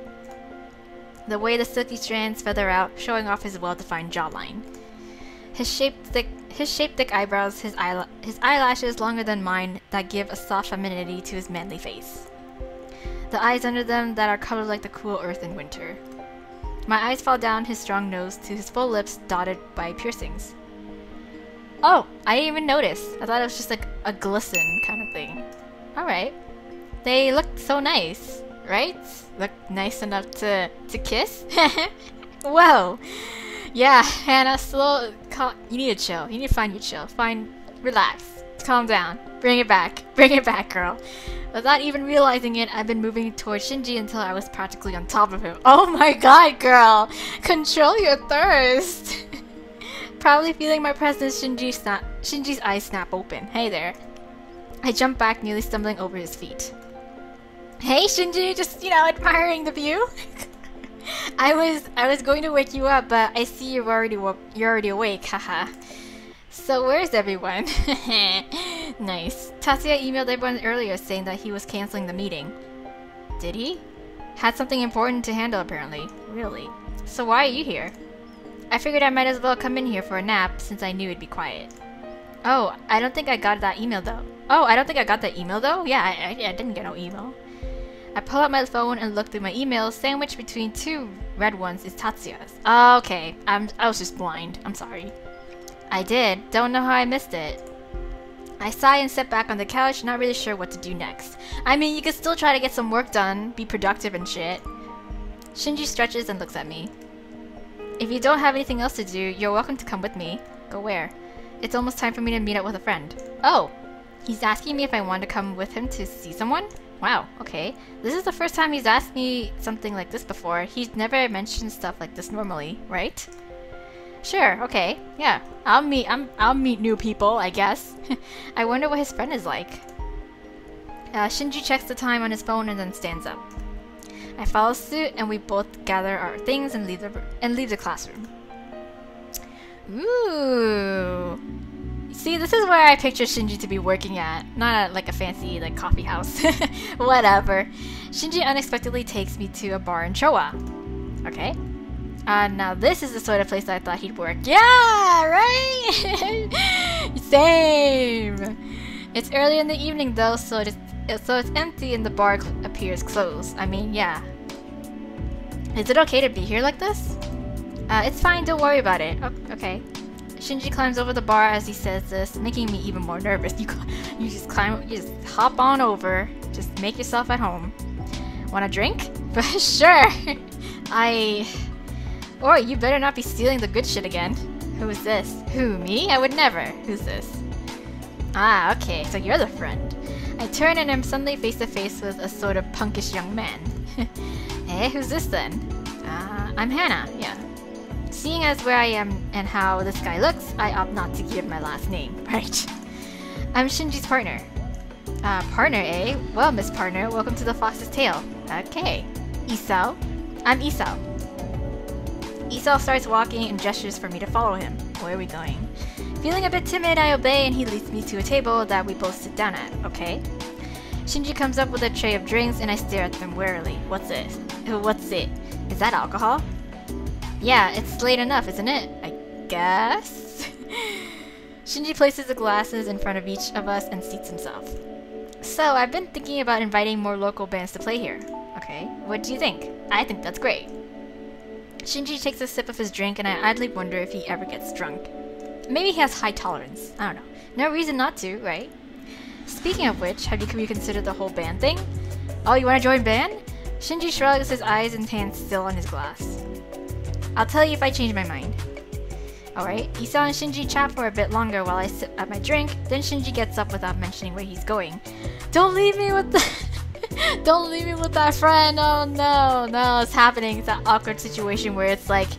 The way the silky strands feather out, showing off his well-defined jawline. His shaped thick eyebrows, his eyelashes longer than mine that give a soft femininity to his manly face. The eyes under them that are colored like the cool earth in winter. My eyes fall down his strong nose to his full lips dotted by piercings. Oh, I didn't even notice. I thought it was just like a glisten kind of thing. Alright. They look so nice, right? Look nice enough to kiss? Whoa. Yeah, Hannah, you need to chill. You need to find your chill. Relax. Calm down. Bring it back. Bring it back, girl. Without even realizing it, I've been moving towards Shinji until I was practically on top of him. Oh my god, girl! Control your thirst! Probably feeling my presence, Shinji's eyes snap open. Hey there. I jump back, nearly stumbling over his feet. Hey, Shinji! Just, you know, admiring the view? I was going to wake you up, but I see you're already awake, haha. So where's everyone? Nice. Tatsuya emailed everyone earlier saying that he was canceling the meeting. Did he? Had something important to handle apparently. Really? So why are you here? I figured I might as well come in here for a nap since I knew it'd be quiet. Oh, I don't think I got that email though. Yeah, I didn't get no email. I pull out my phone and look through my emails. Sandwiched between two red ones is Tatsuya's. Oh, okay. I was just blind. I'm sorry. I did. Don't know how I missed it. I sigh and sit back on the couch, not really sure what to do next. I mean, you could still try to get some work done, be productive and shit. Shinji stretches and looks at me. If you don't have anything else to do, you're welcome to come with me. Go where? It's almost time for me to meet up with a friend. Oh! He's asking me if I want to come with him to see someone? Wow, okay. This is the first time he's asked me something like this before. He's never mentioned stuff like this normally, right? Sure, okay, yeah. I'll meet new people, I guess. I wonder what his friend is like. Shinji checks the time on his phone and then stands up. I follow suit and we both gather our things and leave the classroom. Ooh. See, this is where I picture Shinji to be working at, not at like a fancy like coffee house. Whatever. Shinji unexpectedly takes me to a bar in Showa. Okay. Now this is the sort of place I thought he'd work. Yeah, right? Same. It's early in the evening though, so it's empty and the bar appears closed. I mean, yeah. Is it okay to be here like this? It's fine, don't worry about it. Oh, okay. Shinji climbs over the bar as he says this, making me even more nervous. You just hop on over. Just make yourself at home. Want a drink? Sure. Or you better not be stealing the good shit again. Who is this? Who, me? I would never. Who's this? Ah, okay, so you're the friend. I turn and am suddenly face to face with a sort of punkish young man. Hey, who's this then? I'm Hannah, yeah. Seeing as where I am and how this guy looks, I opt not to give my last name, right? I'm Shinji's partner. Partner, eh? Well, Miss Partner, welcome to the Fox's Tail. Okay. Isao? I'm Isao. Isao starts walking and gestures for me to follow him. Where are we going? Feeling a bit timid, I obey and he leads me to a table that we both sit down at, okay? Shinji comes up with a tray of drinks and I stare at them warily. What's this? What's it? Is that alcohol? Yeah, it's late enough, isn't it? I guess? Shinji places the glasses in front of each of us and seats himself. So, I've been thinking about inviting more local bands to play here. Okay, what do you think? I think that's great. Shinji takes a sip of his drink and I idly wonder if he ever gets drunk. Maybe he has high tolerance. I don't know. No reason not to, right? Speaking of which, have you reconsidered the whole band thing? Oh, you want to join band? Shinji shrugs, his eyes and hands still on his glass. I'll tell you if I change my mind. Alright, Isao and Shinji chat for a bit longer while I sip at my drink, then Shinji gets up without mentioning where he's going. Don't leave me with the Don't leave me with that friend! Oh no, it's happening. It's that awkward situation where it's like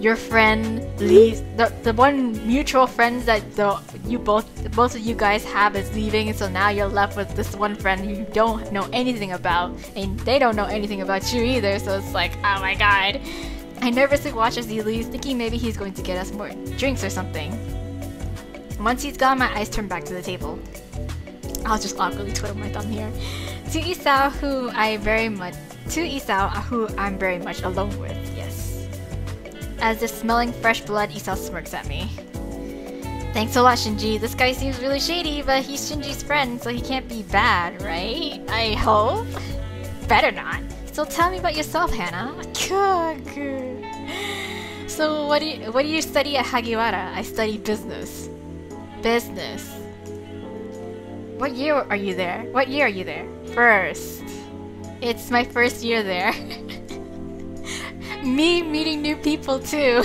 your friend leaves, the one mutual friend that both of you guys have is leaving, so now you're left with this one friend who you don't know anything about, and they don't know anything about you either, so it's like, oh my god. I nervously watch as he leaves, thinking maybe he's going to get us more drinks or something. Once he's gone, my eyes turn back to the table. I'll just awkwardly twiddle my thumb here. To Isao, who I'm very much alone with, yes. As if smelling fresh blood, Isao smirks at me. Thanks a lot, Shinji. This guy seems really shady, but he's Shinji's friend, so he can't be bad, right? I hope? Better not. So tell me about yourself, Hannah. So what do you study at Hagiwara? I study business. Business. What year are you there? First. It's my first year there. Me meeting new people too.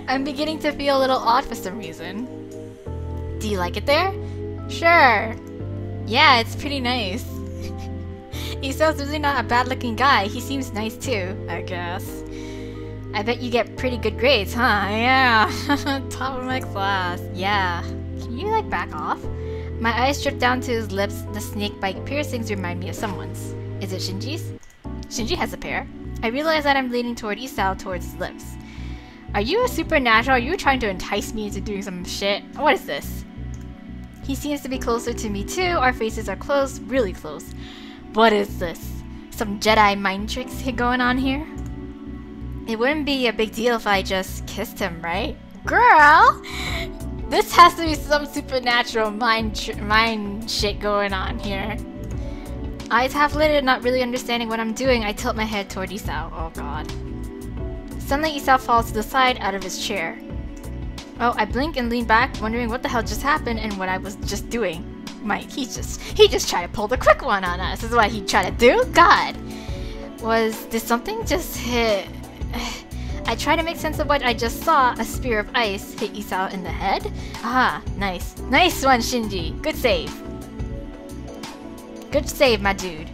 I'm beginning to feel a little odd for some reason. Do you like it there? Sure. Yeah, it's pretty nice. Isao's really not a bad-looking guy. He seems nice too, I guess. I bet you get pretty good grades, huh? Yeah. Top of my class. Yeah. Can you like back off? My eyes drip down to his lips. The snake-bite piercings remind me of someone's. Is it Shinji's? Shinji has a pair. I realize that I'm leaning toward Isao towards his lips. Are you a supernatural? Are you trying to entice me into doing some shit? What is this? He seems to be closer to me too. Our faces are close, really close. What is this? some Jedi mind tricks going on here? It wouldn't be a big deal if I just kissed him, right? Girl! This has to be some supernatural mind shit going on here. Eyes half-lidded, not really understanding what I'm doing, I tilt my head toward Isao. Oh god. Suddenly Isao falls to the side out of his chair. Oh, I blink and lean back, wondering what the hell just happened and what I was just doing. Mike, he just tried to pull the quick one on us. This is what he tried to do? God! Did something just hit... I try to make sense of what I just saw. A spear of ice hit Isao in the head. Ah, nice. Nice one, Shinji. Good save. Good save, my dude.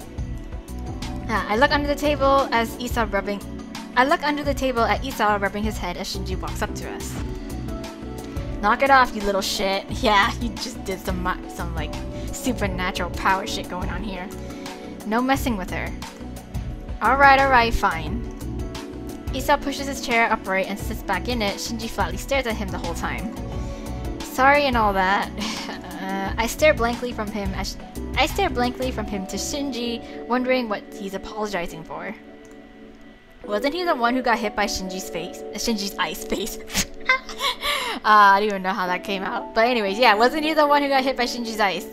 I look under the table at Isao rubbing his head as Shinji walks up to us. Knock it off, you little shit. Yeah, you just did some like supernatural power shit going on here. No messing with her. Alright, fine. Isao pushes his chair upright and sits back in it. Shinji flatly stares at him the whole time. Sorry and all that. I stare blankly from him to Shinji, wondering what he's apologizing for. Wasn't he the one who got hit by Shinji's ice face? I don't even know how that came out. But anyways, yeah, wasn't he the one who got hit by Shinji's ice?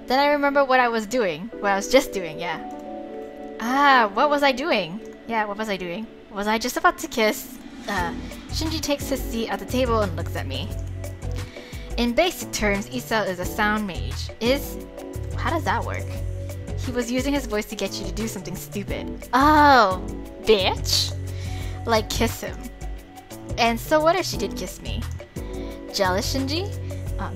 Then I remember what I was doing. What I was just doing, yeah. What was I doing? Yeah, what was I doing? Was I just about to kiss? Shinji takes his seat at the table and looks at me. In basic terms, Isao is a sound mage. How does that work? He was using his voice to get you to do something stupid. Oh, bitch! Like kiss him. And so what if she did kiss me? Jealous, Shinji?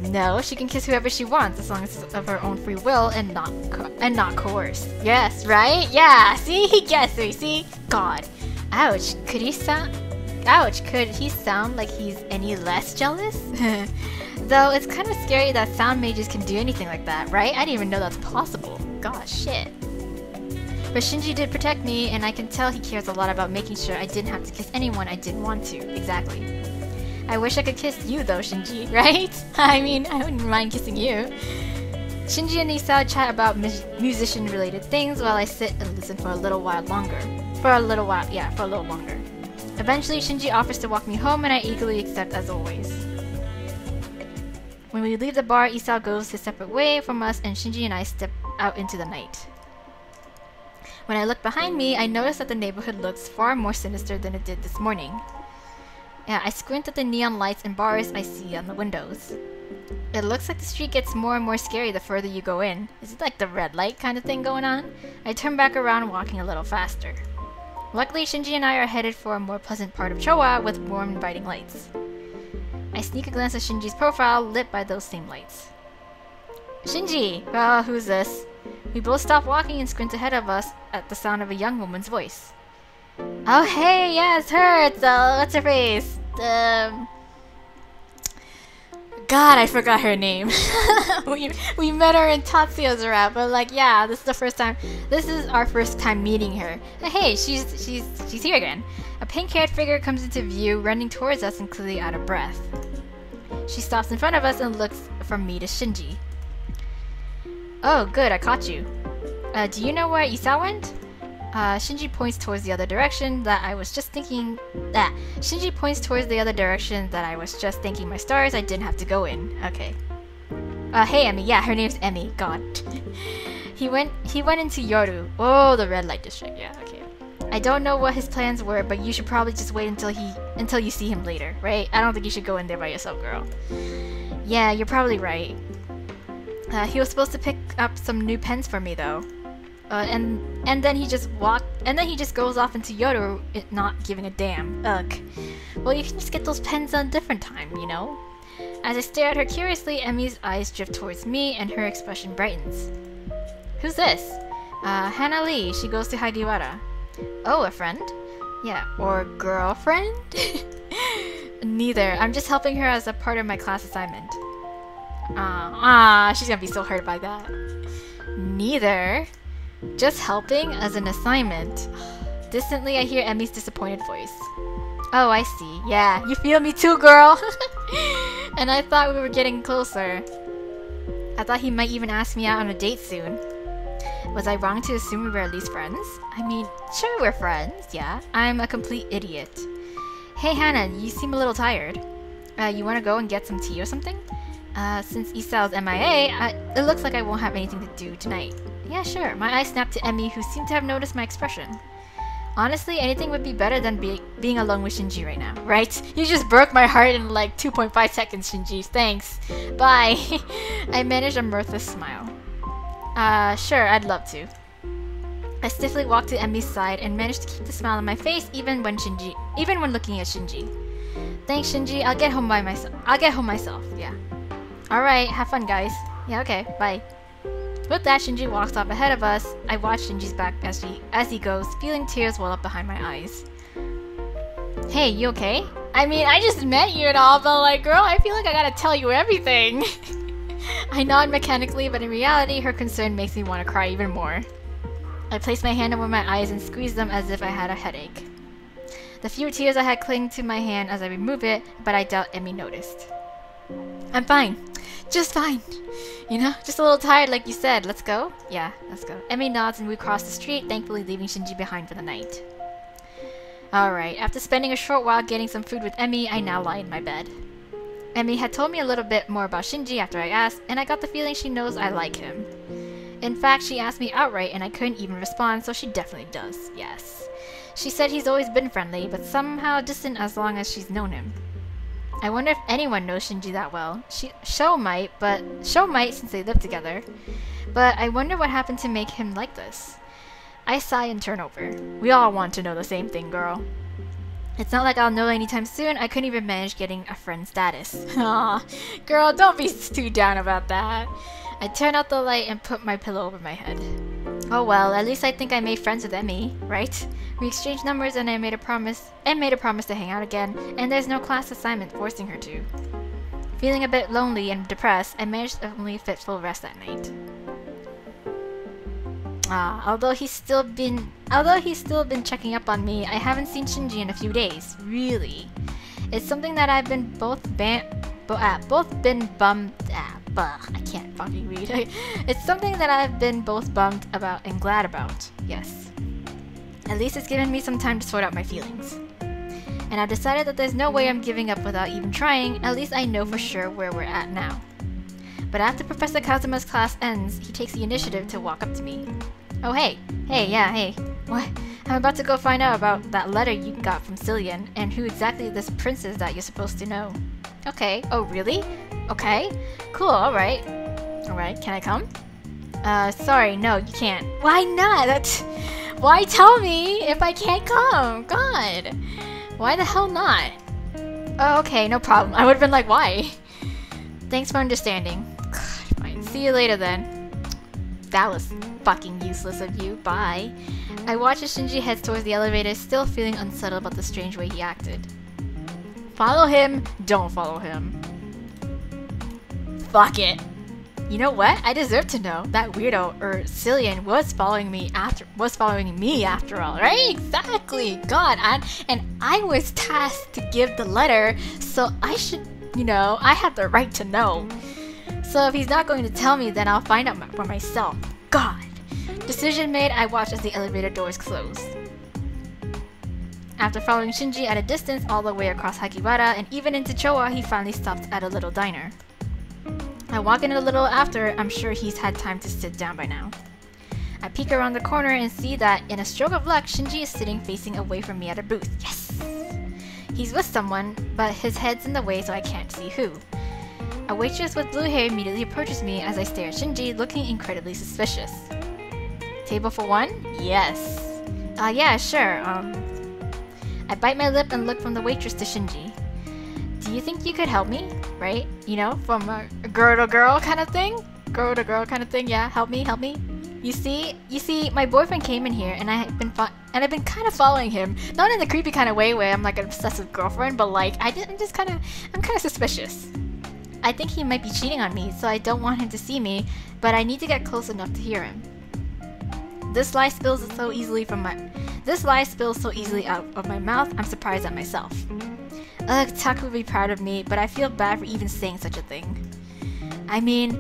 No, she can kiss whoever she wants as long as it's of her own free will and not coerced. Yes, right? Yeah, see? He gets me, see? God. Ouch, could he sound like he's any less jealous? Though it's kind of scary that sound mages can do anything like that, right? I didn't even know that's possible. Gosh, shit. But Shinji did protect me, and I can tell he cares a lot about making sure I didn't have to kiss anyone I didn't want to. Exactly. I wish I could kiss you though, Shinji, right? I mean, I wouldn't mind kissing you. Shinji and Isao chat about musician-related things while I sit and listen for a little longer. Eventually, Shinji offers to walk me home, and I eagerly accept as always. When we leave the bar, Isao goes his separate way from us, and Shinji and I step out into the night. When I look behind me, I notice that the neighborhood looks far more sinister than it did this morning. Yeah, I squint at the neon lights and bars I see on the windows. It looks like the street gets more and more scary the further you go in. Is it like the red light kind of thing going on? I turn back around, walking a little faster. Luckily, Shinji and I are headed for a more pleasant part of Chowa with warm, inviting lights. I sneak a glance at Shinji's profile, lit by those same lights. Shinji! Who's this? We both stop walking and squint ahead of us at the sound of a young woman's voice. Oh hey, yeah, it's her! It's, what's her face? God, I forgot her name. we met her in Tatsuya's rap, but like, yeah, this is our first time meeting her. Hey, she's here again. A pink-haired figure comes into view, running towards us and clearly out of breath. She stops in front of us and looks from me to Shinji. Oh, good, I caught you. Do you know where Isao went? Shinji points towards the other direction that I was just thinking... Shinji points towards the other direction that I was just thanking my stars I didn't have to go in. Okay. Hey, Emmy. Yeah, her name's Emmy. God. He went into Yoru. Oh, the red light district. Yeah, okay. I don't know what his plans were, but you should probably just wait until you see him later, right? I don't think you should go in there by yourself, girl. Yeah, you're probably right. He was supposed to pick up some new pens for me, though. And then he just goes off into Yoru, not giving a damn. Ugh. Well, you can just get those pens on a different time, you know? As I stare at her curiously, Emmy's eyes drift towards me, and her expression brightens. Who's this? Hana Lee. She goes to Hagiwara. Oh, a friend? Yeah, or girlfriend? Neither. I'm just helping her as a part of my class assignment. She's gonna be so hurt by that. Neither. Just helping as an assignment. Distantly, I hear Emmy's disappointed voice. Oh, I see. Yeah, you feel me too, girl! And I thought we were getting closer. I thought he might even ask me out on a date soon. Was I wrong to assume we were at least friends? I mean, sure we're friends, yeah. I'm a complete idiot. Hey Hannah, you seem a little tired. You wanna go and get some tea or something? Since Issao's MIA, it looks like I won't have anything to do tonight. Yeah, sure. My eyes snapped to Emmy, who seemed to have noticed my expression. Honestly, anything would be better than being alone with Shinji right now, right? You just broke my heart in like 2.5 seconds, Shinji. Thanks. Bye. I managed a mirthless smile. Sure, I'd love to. I stiffly walked to Emmy's side and managed to keep the smile on my face even when looking at Shinji. Thanks, Shinji. I'll get home myself. Yeah. All right. Have fun, guys. Yeah. Okay. Bye. With that, Shinji walks off ahead of us. I watch Shinji's back as he goes, feeling tears well up behind my eyes. Hey, you okay? I mean, I just met you and all, but like, girl, I feel like I gotta tell you everything. I nod mechanically, but in reality, her concern makes me want to cry even more. I place my hand over my eyes and squeeze them as if I had a headache. The few tears I had cling to my hand as I remove it, but I doubt Emmy noticed. I'm fine. Just fine. You know, just a little tired like you said. Let's go? Yeah, let's go. Emmy nods and we cross the street, thankfully leaving Shinji behind for the night. Alright, after spending a short while getting some food with Emmy, I now lie in my bed. Emmy had told me a little bit more about Shinji after I asked, and I got the feeling she knows I like him. In fact, she asked me outright and I couldn't even respond, so she definitely does, yes. She said he's always been friendly, but somehow distant as long as she's known him. I wonder if anyone knows Shinji that well. Sho might since they live together. But I wonder what happened to make him like this. I sigh and turn over. We all want to know the same thing, girl. It's not like I'll know anytime soon. I couldn't even manage getting a friend status. Aw, girl, don't be too down about that. I turn out the light and put my pillow over my head. Oh well, at least I think I made friends with Emmy, right? We exchanged numbers and I made a promise to hang out again, and there's no class assignment forcing her to. Feeling a bit lonely and depressed, I managed only a fitful rest that night. Although he's still been checking up on me, I haven't seen Shinji in a few days. Really. It's something that I've been I can't fucking read. It's something that I've been both bummed about and glad about. Yes. At least it's given me some time to sort out my feelings. And I've decided that there's no way I'm giving up without even trying. At least I know for sure where we're at now. But after Professor Kazuma's class ends, he takes the initiative to walk up to me. Oh hey. Hey. What? I'm about to go find out about that letter you got from Cillian, and who exactly this prince is that you're supposed to know. Okay. Oh really? Okay. Cool, alright. Alright, can I come? Sorry, no, you can't. Why not? Why tell me if I can't come? God. Why the hell not? Oh, okay, no problem. I would've been like, why? Thanks for understanding. God, fine. See you later then. That was fucking useless of you. Bye. I watched as Shinji heads towards the elevator, still feeling unsettled about the strange way he acted. Follow him. Don't follow him. Fuck it. You know what? I deserve to know. That weirdo, Cillian, was following me after all, right? Exactly. God, and I was tasked to give the letter, so I should, I have the right to know. So if he's not going to tell me, then I'll find out for myself. God. Decision made, I watched as the elevator doors closed. After following Shinji at a distance all the way across Hagiwara and even into Chowa, he finally stopped at a little diner. I walk in a little after. I'm sure he's had time to sit down by now. I peek around the corner and see that, in a stroke of luck, Shinji is sitting facing away from me at a booth. Yes! He's with someone, but his head's in the way so I can't see who. A waitress with blue hair immediately approaches me as I stare at Shinji, looking incredibly suspicious. Table for one? Yes. Yeah, sure, I bite my lip and look from the waitress to Shinji. Do you think you could help me? Right? From a girl to girl kind of thing? Girl to girl kind of thing, yeah, help me. You see, my boyfriend came in here and I've been kind of following him. Not in the creepy kind of way where I'm like an obsessive girlfriend, but like, I'm kind of suspicious. I think he might be cheating on me, so I don't want him to see me, but I need to get close enough to hear him. This lie spills so easily out of my mouth, I'm surprised at myself. Ugh, Taku would be proud of me, but I feel bad for even saying such a thing. I mean,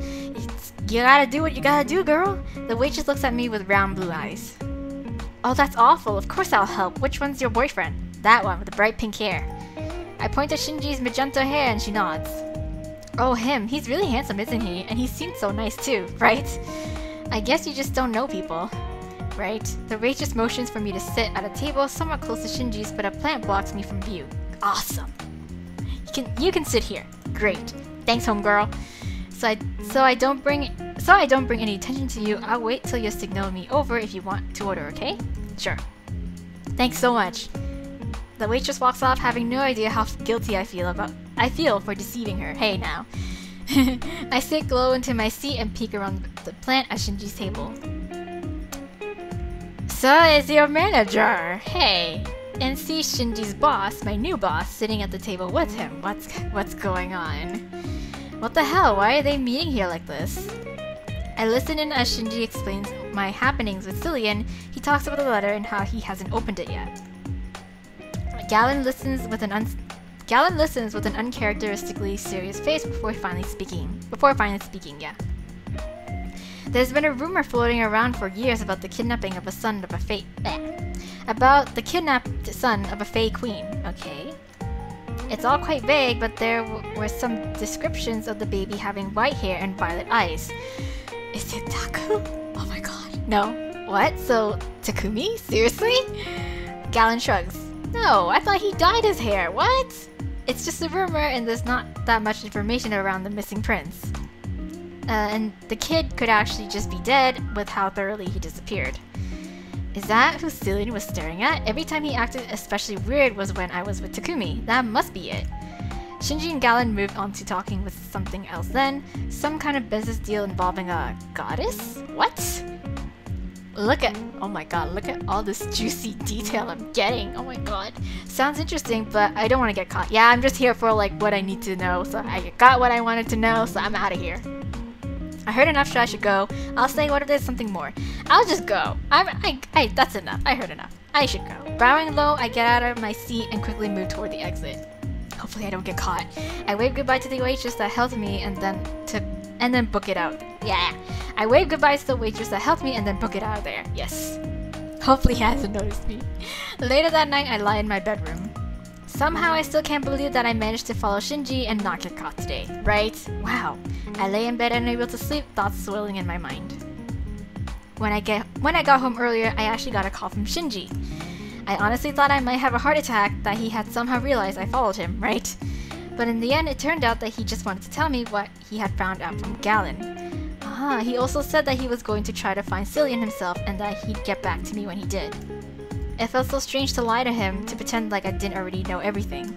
You gotta do what you gotta do, girl. The waitress looks at me with round blue eyes. Oh, that's awful. Of course I'll help. Which one's your boyfriend? That one with the bright pink hair. I point to Shinji's magenta hair and she nods. Oh, him. He's really handsome, isn't he? And he seems so nice too, right? I guess you just don't know people. Right? The waitress motions for me to sit at a table somewhat close to Shinji's, but a plant blocks me from view. Awesome. You can sit here. Great. Thanks, homegirl. So I don't bring any attention to you. I'll wait till you signal me over if you want to order, okay? Sure. Thanks so much. The waitress walks off, having no idea how guilty I feel for deceiving her. Hey now. I sit low into my seat and peek around the plant at Shinji's table. So is your manager? Hey. And see Shinji's boss, my new boss, sitting at the table with him. What's going on? What the hell? Why are they meeting here like this? I listen in as Shinji explains my happenings with Cillian. He talks about the letter and how he hasn't opened it yet. Galen listens with an uncharacteristically serious face before finally speaking. Yeah. There's been a rumor floating around for years about the kidnapping of a son of a fey. About the kidnapped son of a fey queen. Okay. It's all quite vague, but there were some descriptions of the baby having white hair and violet eyes. Is it Taku? Oh my god. No. What? So, Takumi? Seriously? Galen shrugs. No, I thought he dyed his hair. What? It's just a rumor and there's not that much information around the missing prince. And the kid could actually just be dead with how thoroughly he disappeared. Is that who Cillian was staring at? Every time he acted especially weird was when I was with Takumi. That must be it. Shinji and Galen moved on to talking with something else then. Some kind of business deal involving a goddess? What? Oh my god, look at all this juicy detail I'm getting. Oh my god. Sounds interesting, but I don't want to get caught. Yeah, I'm just here for like what I need to know. So I got what I wanted to know, so I'm out of here. I heard enough, so I should go. I'll say what if there's something more. I'll just go. That's enough. I heard enough. I should go. Bowing low, I get out of my seat and quickly move toward the exit. Hopefully I don't get caught. I wave goodbye to the waitress that helped me and then book it out. Yeah. I wave goodbye to the waitress that helped me and then book it out of there. Yes. Hopefully he hasn't noticed me. Later that night, I lie in my bedroom. Somehow I still can't believe that I managed to follow Shinji and not get caught today. Right? Wow. I lay in bed unable to sleep, thoughts swirling in my mind. When I got home earlier, I actually got a call from Shinji. I honestly thought I might have a heart attack, that he had somehow realized I followed him, right? But in the end, it turned out that he just wanted to tell me what he had found out from Galen. He also said that he was going to try to find Cillian himself and that he'd get back to me when he did. It felt so strange to lie to him, to pretend like I didn't already know everything.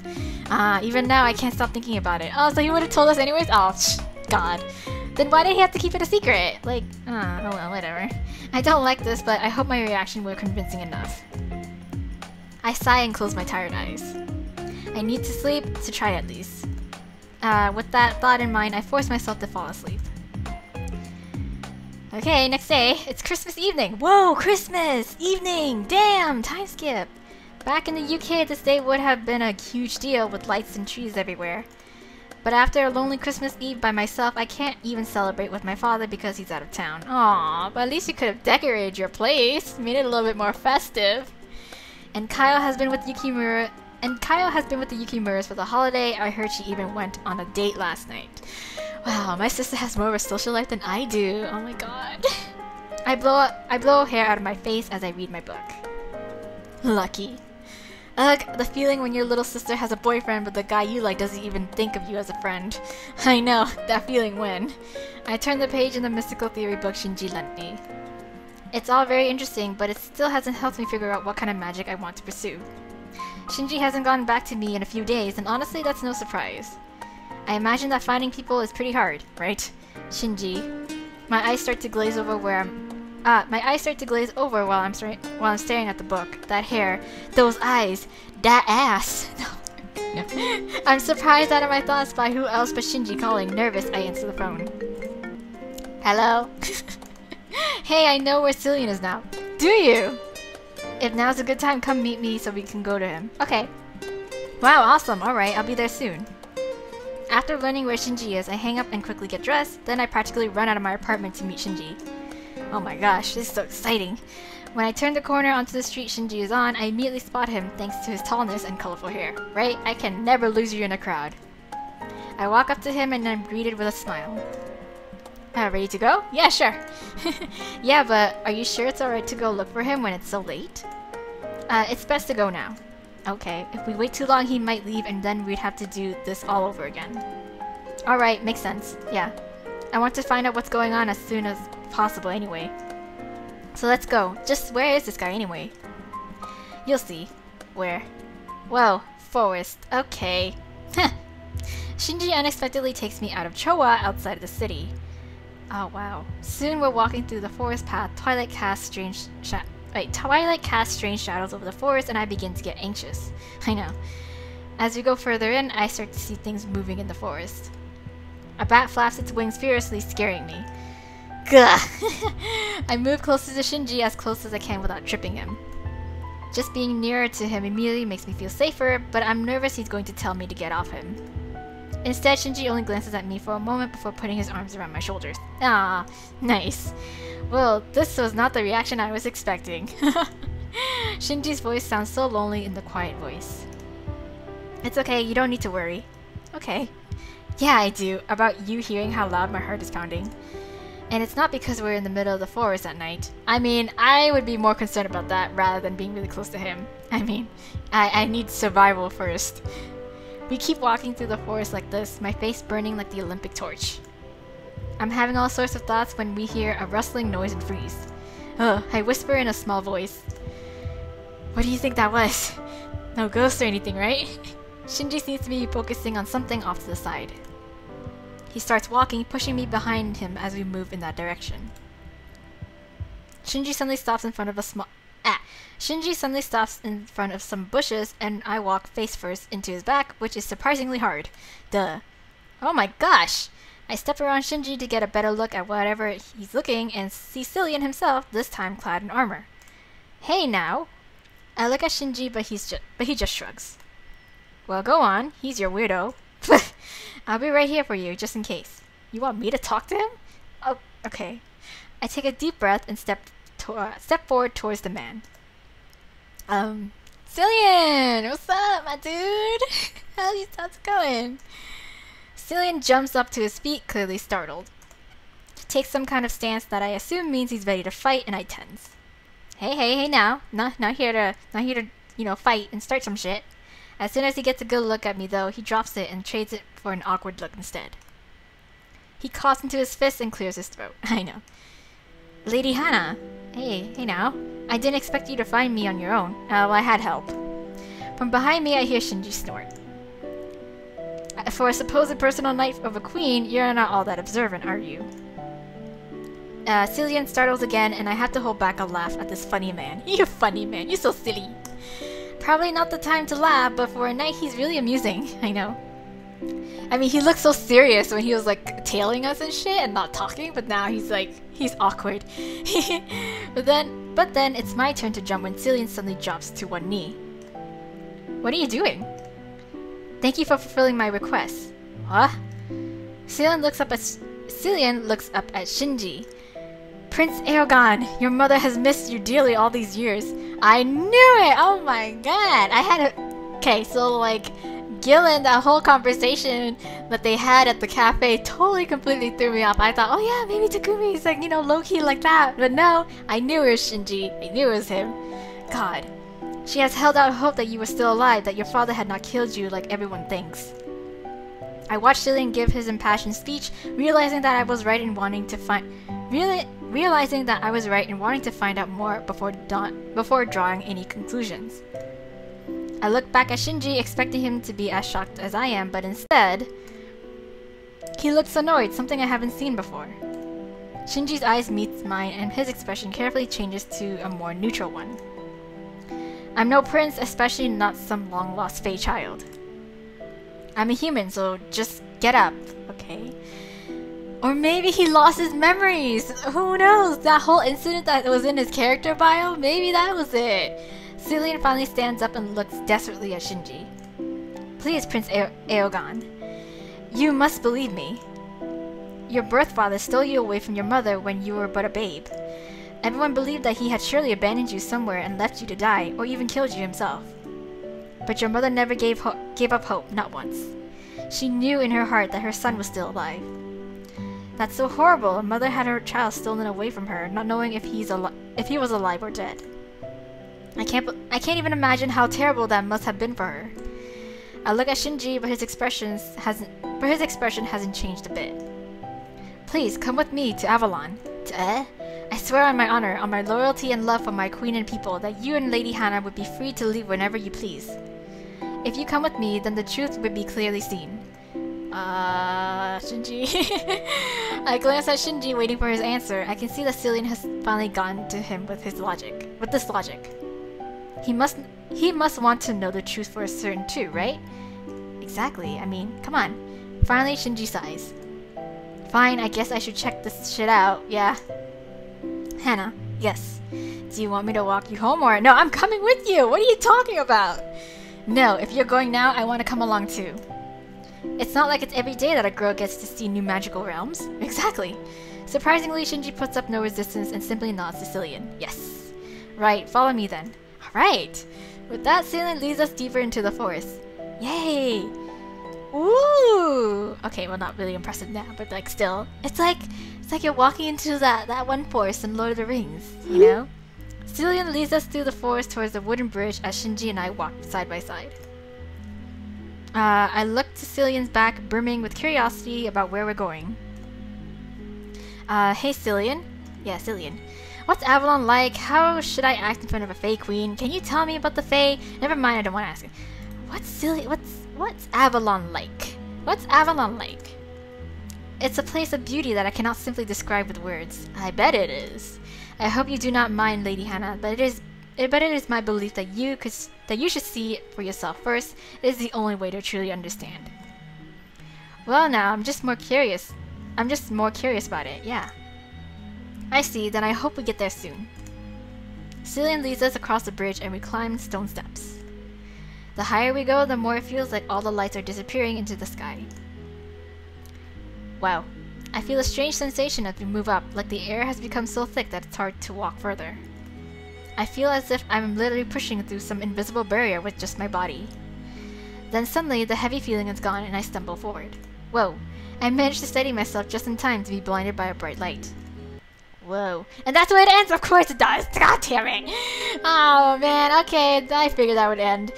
Even now I can't stop thinking about it. Oh, so he would have told us anyways? Oh, god. Then why did he have to keep it a secret? Like, oh well, whatever. I don't like this, but I hope my reaction were convincing enough. I sigh and close my tired eyes. I need to sleep, to try at least. With that thought in mind, I force myself to fall asleep. Okay, next day. It's Christmas evening. Whoa, Christmas! Evening! Damn! Time skip! Back in the UK, this day would have been a huge deal with lights and trees everywhere. But after a lonely Christmas Eve by myself, I can't even celebrate with my father because he's out of town. Aww, but at least you could have decorated your place, made it a little bit more festive. And Kyle has been with the Yukimuras for the holiday. I heard she even went on a date last night. Wow, my sister has more of a social life than I do. Oh my god. I blow hair out of my face as I read my book. Lucky. Ugh, the feeling when your little sister has a boyfriend but the guy you like doesn't even think of you as a friend. I know, that feeling when. I turn the page in the mystical theory book Shinji lent me. It's all very interesting, but it still hasn't helped me figure out what kind of magic I want to pursue. Shinji hasn't gotten back to me in a few days, and honestly that's no surprise. I imagine that finding people is pretty hard, right? Shinji. My eyes start to glaze over while I'm staring at the book. That hair, those eyes, that ass. No. I'm surprised out of my thoughts by who else but Shinji calling. Nervous, I answer the phone. Hello? Hey, I know where Cillian is now. Do you? If now's a good time, come meet me so we can go to him. Okay. Wow, awesome. Alright, I'll be there soon. After learning where Shinji is, I hang up and quickly get dressed, then I practically run out of my apartment to meet Shinji. Oh my gosh, this is so exciting. When I turn the corner onto the street Shinji is on, I immediately spot him thanks to his tallness and colorful hair. Right? I can never lose you in a crowd. I walk up to him and I'm greeted with a smile. Ready to go? Yeah, sure. Yeah, but are you sure it's alright to go look for him when it's so late? It's best to go now. Okay, if we wait too long he might leave and then we'd have to do this all over again. Alright, makes sense. Yeah. I want to find out what's going on as soon as possible anyway. So let's go. Just where is this guy anyway? You'll see. Where? Whoa, forest. Okay. Shinji unexpectedly takes me out of Chowa outside of the city. Oh wow. Soon we're walking through the forest path. Twilight casts strange shadows over the forest and I begin to get anxious. I know. As we go further in, I start to see things moving in the forest. A bat flaps its wings furiously, scaring me. Gah! I move closer to Shinji as close as I can without tripping him. Just being nearer to him immediately makes me feel safer, but I'm nervous he's going to tell me to get off him. Instead, Shinji only glances at me for a moment before putting his arms around my shoulders. Ah, nice. Well, this was not the reaction I was expecting. Shinji's voice sounds so lonely in the quiet voice. It's okay, you don't need to worry. Okay. Yeah, I do, about you hearing how loud my heart is pounding. And it's not because we're in the middle of the forest at night. I mean, I would be more concerned about that rather than being really close to him. I mean, I need survival first. We keep walking through the forest like this, my face burning like the Olympic torch. I'm having all sorts of thoughts when we hear a rustling noise and freeze. Ugh, I whisper in a small voice. What do you think that was? No ghost or anything, right? Shinji seems to be focusing on something off to the side. He starts walking, pushing me behind him as we move in that direction. Shinji suddenly stops in front of some bushes, and I walk face first into his back, which is surprisingly hard. Duh. Oh my gosh! I step around Shinji to get a better look at whatever he's looking, and see Cillian himself, this time clad in armor. Hey now! I look at Shinji, but he just shrugs. Well, go on. He's your weirdo. I'll be right here for you, just in case. You want me to talk to him? Oh, okay. I take a deep breath and step forward towards the man. Cillian! What's up, my dude? How's it going? Cillian jumps up to his feet, clearly startled. He takes some kind of stance that I assume means he's ready to fight, and I tense. Hey now. Not here to, fight and start some shit. As soon as he gets a good look at me, though, he drops it and trades it for an awkward look instead. He coughs into his fist and clears his throat. I know. Lady Hana. Hey now. I didn't expect you to find me on your own. Oh, I had help. From behind me, I hear Shinji snort. For a supposed personal knight of a queen, you're not all that observant, are you? Cillian startles again, and I have to hold back a laugh at this funny man. You funny man, you're so silly. Probably not the time to laugh, but for a knight, he's really amusing. I know. I mean, he looked so serious when he was like tailing us and shit and not talking, but now he's awkward. but then it's my turn to jump when Cillian suddenly drops to one knee. What are you doing? Thank you for fulfilling my request. What? Cillian looks up at Shinji. Prince Aegon, your mother has missed you dearly all these years. I knew it! Oh my god! Okay, so like, Gillen, that whole conversation that they had at the cafe totally completely threw me off. I thought, oh yeah, maybe Takumi's like, low-key like that. But no, I knew it was Shinji. I knew it was him. God. She has held out hope that you were still alive, that your father had not killed you like everyone thinks. I watched Cillian give his impassioned speech, realizing that I was right in wanting to find out more before drawing any conclusions. I look back at Shinji, expecting him to be as shocked as I am, but instead, he looks annoyed, something I haven't seen before. Shinji's eyes meet mine, and his expression carefully changes to a more neutral one. I'm no prince, especially not some long-lost Fey child. I'm a human, so just get up, okay? Or maybe he lost his memories! Who knows? That whole incident that was in his character bio? Maybe that was it! Cillian finally stands up and looks desperately at Shinji. Please, Prince Aegon. You must believe me. Your birth father stole you away from your mother when you were but a babe. Everyone believed that he had surely abandoned you somewhere and left you to die, or even killed you himself. But your mother never gave up hope, not once. She knew in her heart that her son was still alive. That's so horrible. A mother had her child stolen away from her, not knowing if he was alive or dead. I can't even imagine how terrible that must have been for her. I look at Shinji, but his expression hasn't changed a bit. Please come with me to Avalon. I swear on my honor, on my loyalty and love for my queen and people, that you and Lady Hana would be free to leave whenever you please. If you come with me, then the truth would be clearly seen. Shinji. I glance at Shinji, waiting for his answer. I can see that Cillian has finally gone to him with this logic. He must want to know the truth for certain too, right? Exactly. I mean, come on. Finally, Shinji sighs. Fine, I guess I should check this shit out. Yeah. Hana, yes. Do you want me to walk you home or— No, I'm coming with you! What are you talking about? No, if you're going now, I want to come along too. It's not like it's every day that a girl gets to see new magical realms. Exactly. Surprisingly, Shinji puts up no resistance and simply nods to Cillian. Yes. Right, follow me then. Alright. With that, Cillian leads us deeper into the forest. Yay! Ooh! Okay, well, not really impressive now, but like still. It's like you're walking into that one forest in Lord of the Rings, you know? Cillian leads us through the forest towards the wooden bridge as Shinji and I walk side by side. I look to Cillian's back, brimming with curiosity about where we're going. Hey Cillian? Yeah, Cillian. What's Avalon like? How should I act in front of a Fae Queen? Can you tell me about the Fae? Never mind, I don't want to ask it. What's Avalon like? What's Avalon like? It's a place of beauty that I cannot simply describe with words. I bet it is. I hope you do not mind, Lady Hana, but it is my belief that you should see it for yourself first. It is the only way to truly understand. Well now, I'm just more curious about it, yeah. I see, then I hope we get there soon. Cillian leads us across the bridge and we climb stone steps. The higher we go, the more it feels like all the lights are disappearing into the sky. Wow. I feel a strange sensation as we move up, like the air has become so thick that it's hard to walk further. I feel as if I'm literally pushing through some invisible barrier with just my body. Then suddenly, the heavy feeling is gone and I stumble forward. Whoa. I managed to steady myself just in time to be blinded by a bright light. Whoa. And that's where it ends! Of course it does! God damn it! Oh man, okay, I figured that would end.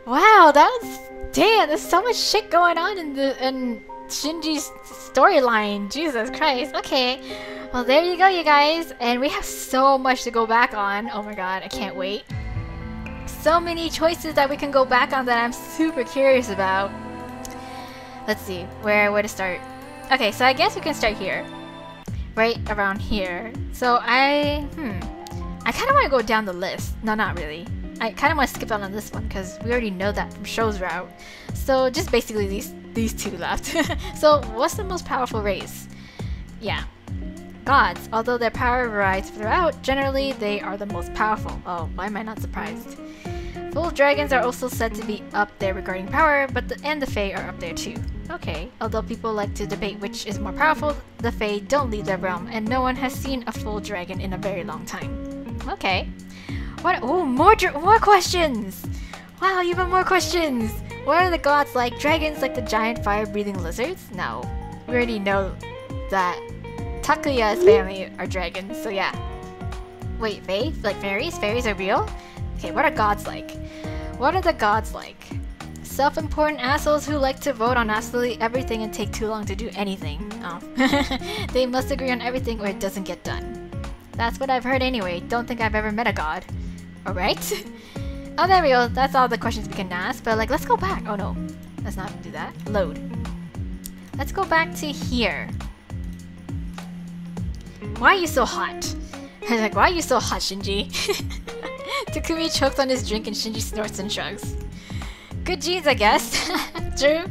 Wow, that was— damn, there's so much shit going on in Shinji's storyline. Jesus Christ. Okay. Well, there you go, you guys. And we have so much to go back on. Oh my god, I can't wait. So many choices that we can go back on that I'm super curious about. Let's see, where to start. Okay, so I guess we can start here. Right around here. So I kind of want to go down the list. No, not really. I kind of want to skip out on this one because we already know that from Show's route. So just basically these two left. So what's the most powerful race? Yeah. Gods. Although their power varies throughout, generally they are the most powerful. Oh, why am I not surprised? Full dragons are also said to be up there regarding power, but the Fae are up there too. Okay, although people like to debate which is more powerful, the Fae don't leave their realm, and no one has seen a full dragon in a very long time. Okay. What? Oh, more questions! Wow, even more questions! What are the gods like? Dragons like the giant fire-breathing lizards? No. We already know that Takuya's family are dragons, so yeah. Wait, Fae? Like fairies? Fairies are real? Okay, what are gods like? What are the gods like? Self-important assholes who like to vote on absolutely everything and take too long to do anything. Oh. They must agree on everything or it doesn't get done. That's what I've heard anyway. Don't think I've ever met a god. Alright? Oh, there we go. That's all the questions we can ask. But like, let's go back. Oh no. Let's not do that. Load. Let's go back to here. Why are you so hot? I was like, why are you so hot, Shinji? Takumi chokes on his drink and Shinji snorts and shrugs. Good genes, I guess. True.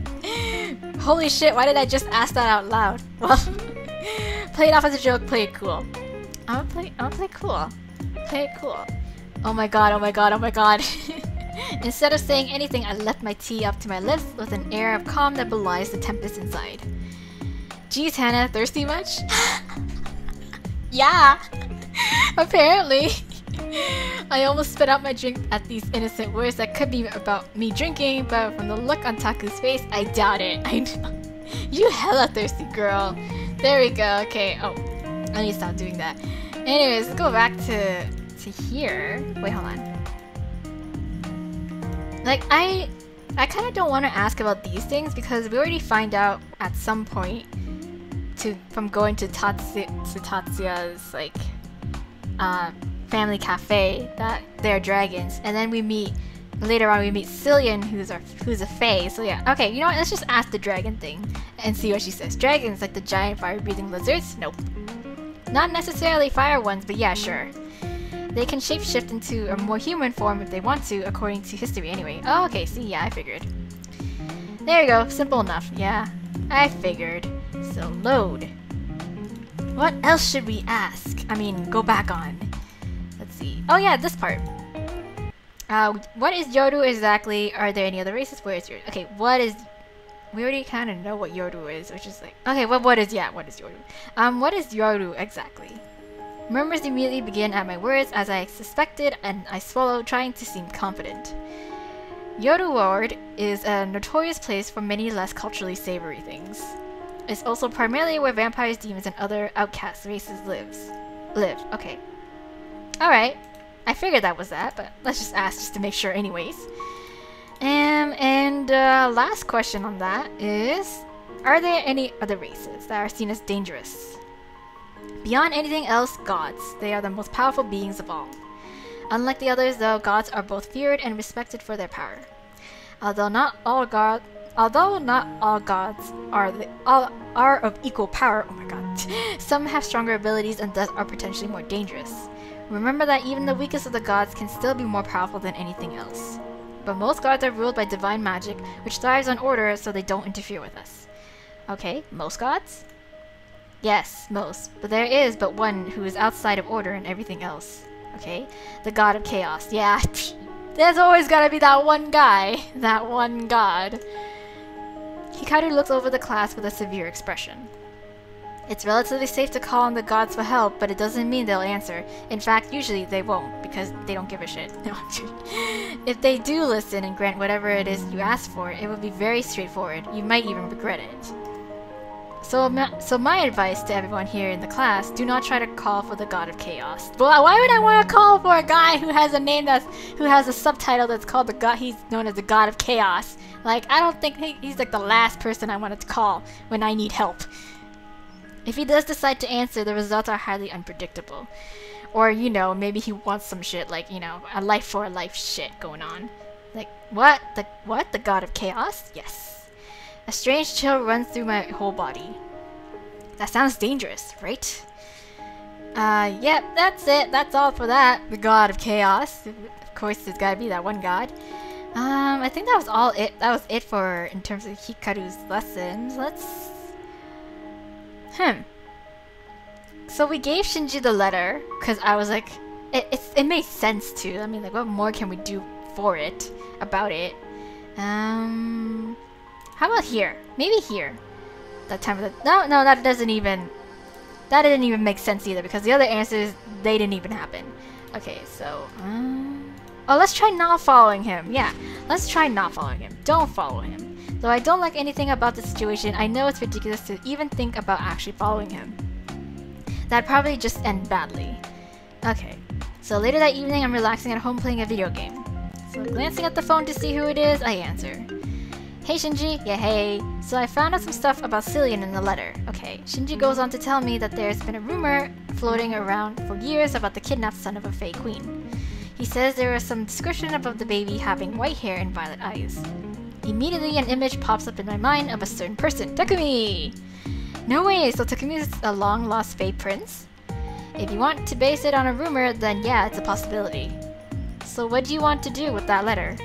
Holy shit, why did I just ask that out loud? Well, play it off as a joke, play it cool. I'm gonna play cool. Play it cool. Oh my god, oh my god, oh my god. Instead of saying anything, I left my tea up to my lips with an air of calm that belies the tempest inside. Geez, Hannah, thirsty much? Yeah! Apparently. I almost spit out my drink at these innocent words that could be about me drinking, but from the look on Taku's face, I doubt it. I know. You hella thirsty, girl. There we go. Okay. Oh, I need to stop doing that. Anyways, let's go back to here. Wait, hold on. Like, I kind of don't want to ask about these things because we already find out at some point from going to Tatsuya's like family cafe that they're dragons, and then later on we meet Cillian, who's a fae. So yeah, okay, you know what? Let's just ask the dragon thing and see what she says. Dragons, like the giant fire-breathing lizards? Nope. Not necessarily fire ones, but yeah, sure. They can shapeshift into a more human form if they want to, according to history anyway. Oh, okay, see, yeah, I figured. There you go, simple enough, yeah. I figured. So load. What else should we ask? I mean, go back on. Let's see. Oh yeah, this part. What is Yoru exactly? Are there any other races? Where is Yoru? Okay, what is... We already kind of know what Yoru is, which is like... Okay, what is Yoru? What is Yoru exactly? Murmurs immediately begin at my words, as I suspected, and I swallow, trying to seem confident. Yoru Ward is a notorious place for many less culturally savory things. It's also primarily where vampires, demons, and other outcast races live. Okay. Alright. I figured that was that, but let's just ask just to make sure anyways. Last question on that is, are there any other races that are seen as dangerous? Beyond anything else, gods. They are the most powerful beings of all. Unlike the others, though, gods are both feared and respected for their power. Although not all gods are of equal power, oh my god, some have stronger abilities and thus are potentially more dangerous. Remember that even the weakest of the gods can still be more powerful than anything else. But most gods are ruled by divine magic, which thrives on order so they don't interfere with us. Okay, most gods? Yes, most. But there is but one who is outside of order and everything else. Okay? The god of chaos. Yeah, there's always gotta be that one guy. That one god. Hikaru looks over the class with a severe expression. It's relatively safe to call on the gods for help, but it doesn't mean they'll answer. In fact, usually they won't, because they don't give a shit. No, if they do listen and grant whatever it is you ask for, it will be very straightforward. You might even regret it. So my advice to everyone here in the class, do not try to call for the god of chaos. Well, why would I want to call for a guy who has a name who has a subtitle that's called the god, he's known as the god of chaos? Like, I don't think he's like the last person I wanted to call when I need help. If he does decide to answer, the results are highly unpredictable. Or, you know, maybe he wants some shit like, you know, a life for a life shit going on. Like, what? The god of chaos? Yes. A strange chill runs through my whole body. That sounds dangerous, right? Yep, that's it. That's all for that. The god of chaos. Of course, there's gotta be that one god. I think that was all it. That was it for, in terms of Hikaru's lessons. Let's... So we gave Shinji the letter, because I was like, it made sense too. I mean, like, what more can we do for it, about it? How about here? Maybe here. That time of the... No, that didn't even make sense either, because the other answers, they didn't even happen. Okay, so... Oh, let's try not following him. Yeah, let's try not following him. Don't follow him. Though I don't like anything about the situation, I know it's ridiculous to even think about actually following him. That'd probably just end badly. Okay, so later that evening I'm relaxing at home playing a video game. So glancing at the phone to see who it is, I answer. Hey Shinji, yeah hey. So I found out some stuff about Cillian in the letter. Okay, Shinji goes on to tell me that there's been a rumor floating around for years about the kidnapped son of a Fey Queen. He says there was some description about the baby having white hair and violet eyes. Immediately an image pops up in my mind of a certain person, Takumi! No way, so Takumi is a long-lost Fey prince? If you want to base it on a rumor, then yeah, it's a possibility. So what do you want to do with that letter?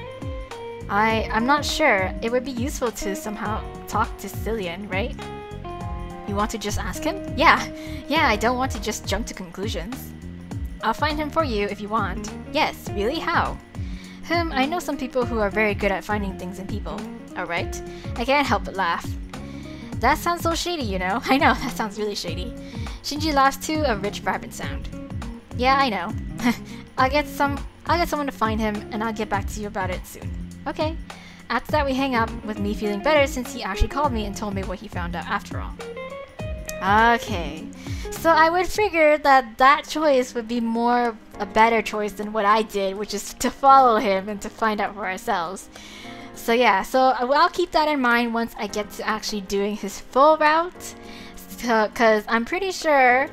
I'm not sure. It would be useful to somehow talk to Cillian, right? You want to just ask him? Yeah, I don't want to just jump to conclusions. I'll find him for you if you want. Yes, really? How? I know some people who are very good at finding things in people. Alright? I can't help but laugh. That sounds so shady, you know? I know, that sounds really shady. Shinji laughs too, a rich, vibrant sound. Yeah, I know. I'll get someone to find him, and I'll get back to you about it soon. Okay. After that, we hang up, with me feeling better since he actually called me and told me what he found out after all. Okay. So I would figure that that choice would be more a better choice than what I did, which is to follow him and to find out for ourselves. So yeah, so I'll keep that in mind once I get to actually doing his full route. Because I'm pretty sure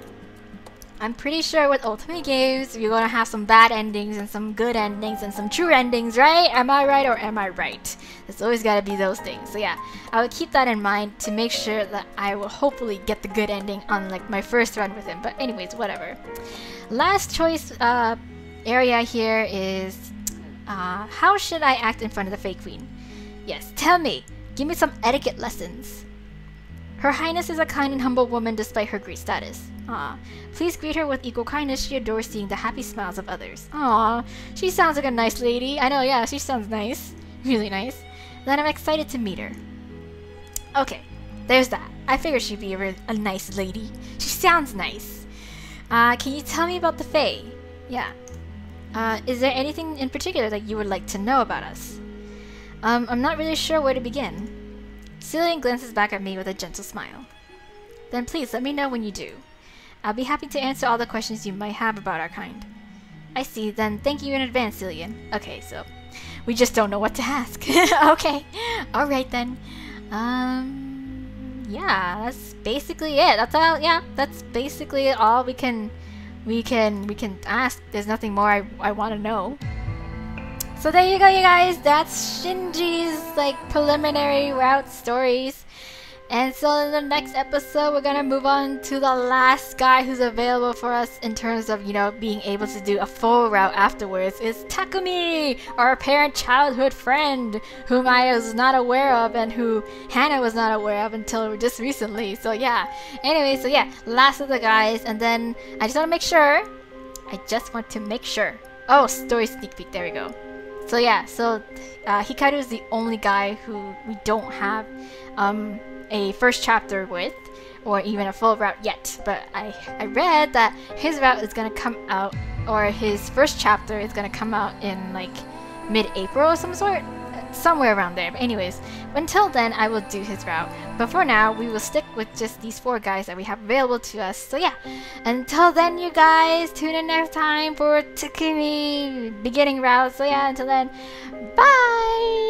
with Ultimate Games, you're gonna have some bad endings and some good endings and some true endings, right? Am I right or am I right? There's always gotta be those things. So yeah, I would keep that in mind to make sure that I will hopefully get the good ending on like my first run with him. But anyways, whatever. Last choice area here is how should I act in front of the Fey Queen? Yes, tell me. Give me some etiquette lessons. Her Highness is a kind and humble woman despite her great status. Please greet her with equal kindness. She adores seeing the happy smiles of others. She sounds like a nice lady. I know, yeah, she sounds nice. Really nice. Then I'm excited to meet her. Okay, there's that. I figured she'd be a nice lady. She sounds nice. Can you tell me about the Fae? Yeah. Is there anything in particular that you would like to know about us? I'm not really sure where to begin. Cillian glances back at me with a gentle smile. Then please let me know when you do. I'll be happy to answer all the questions you might have about our kind. I see, then thank you in advance, Cillian. Okay, so we just don't know what to ask. Okay, alright then. Yeah, that's basically it. That's all, yeah, that's basically all we can ask. There's nothing more I want to know. So there you go, you guys. That's Shinji's like preliminary route stories. And so in the next episode, we're gonna move on to the last guy who's available for us in terms of, you know, being able to do a full route afterwards. It's Takumi, our apparent childhood friend, whom I was not aware of and who Hannah was not aware of until just recently. So yeah. Anyway, so yeah, last of the guys, and then I just want to make sure. Oh, story sneak peek. There we go. So yeah, so Hikaru is the only guy who we don't have a first chapter with, or even a full route yet. But I read that his route is gonna come out, or his first chapter is gonna come out in like mid-April of some sort, somewhere around there. But anyways, until then, I will do his route. But for now, we will stick with just these 4 guys that we have available to us. So yeah, until then, you guys, tune in next time for Takumi beginning route. So yeah, until then, bye!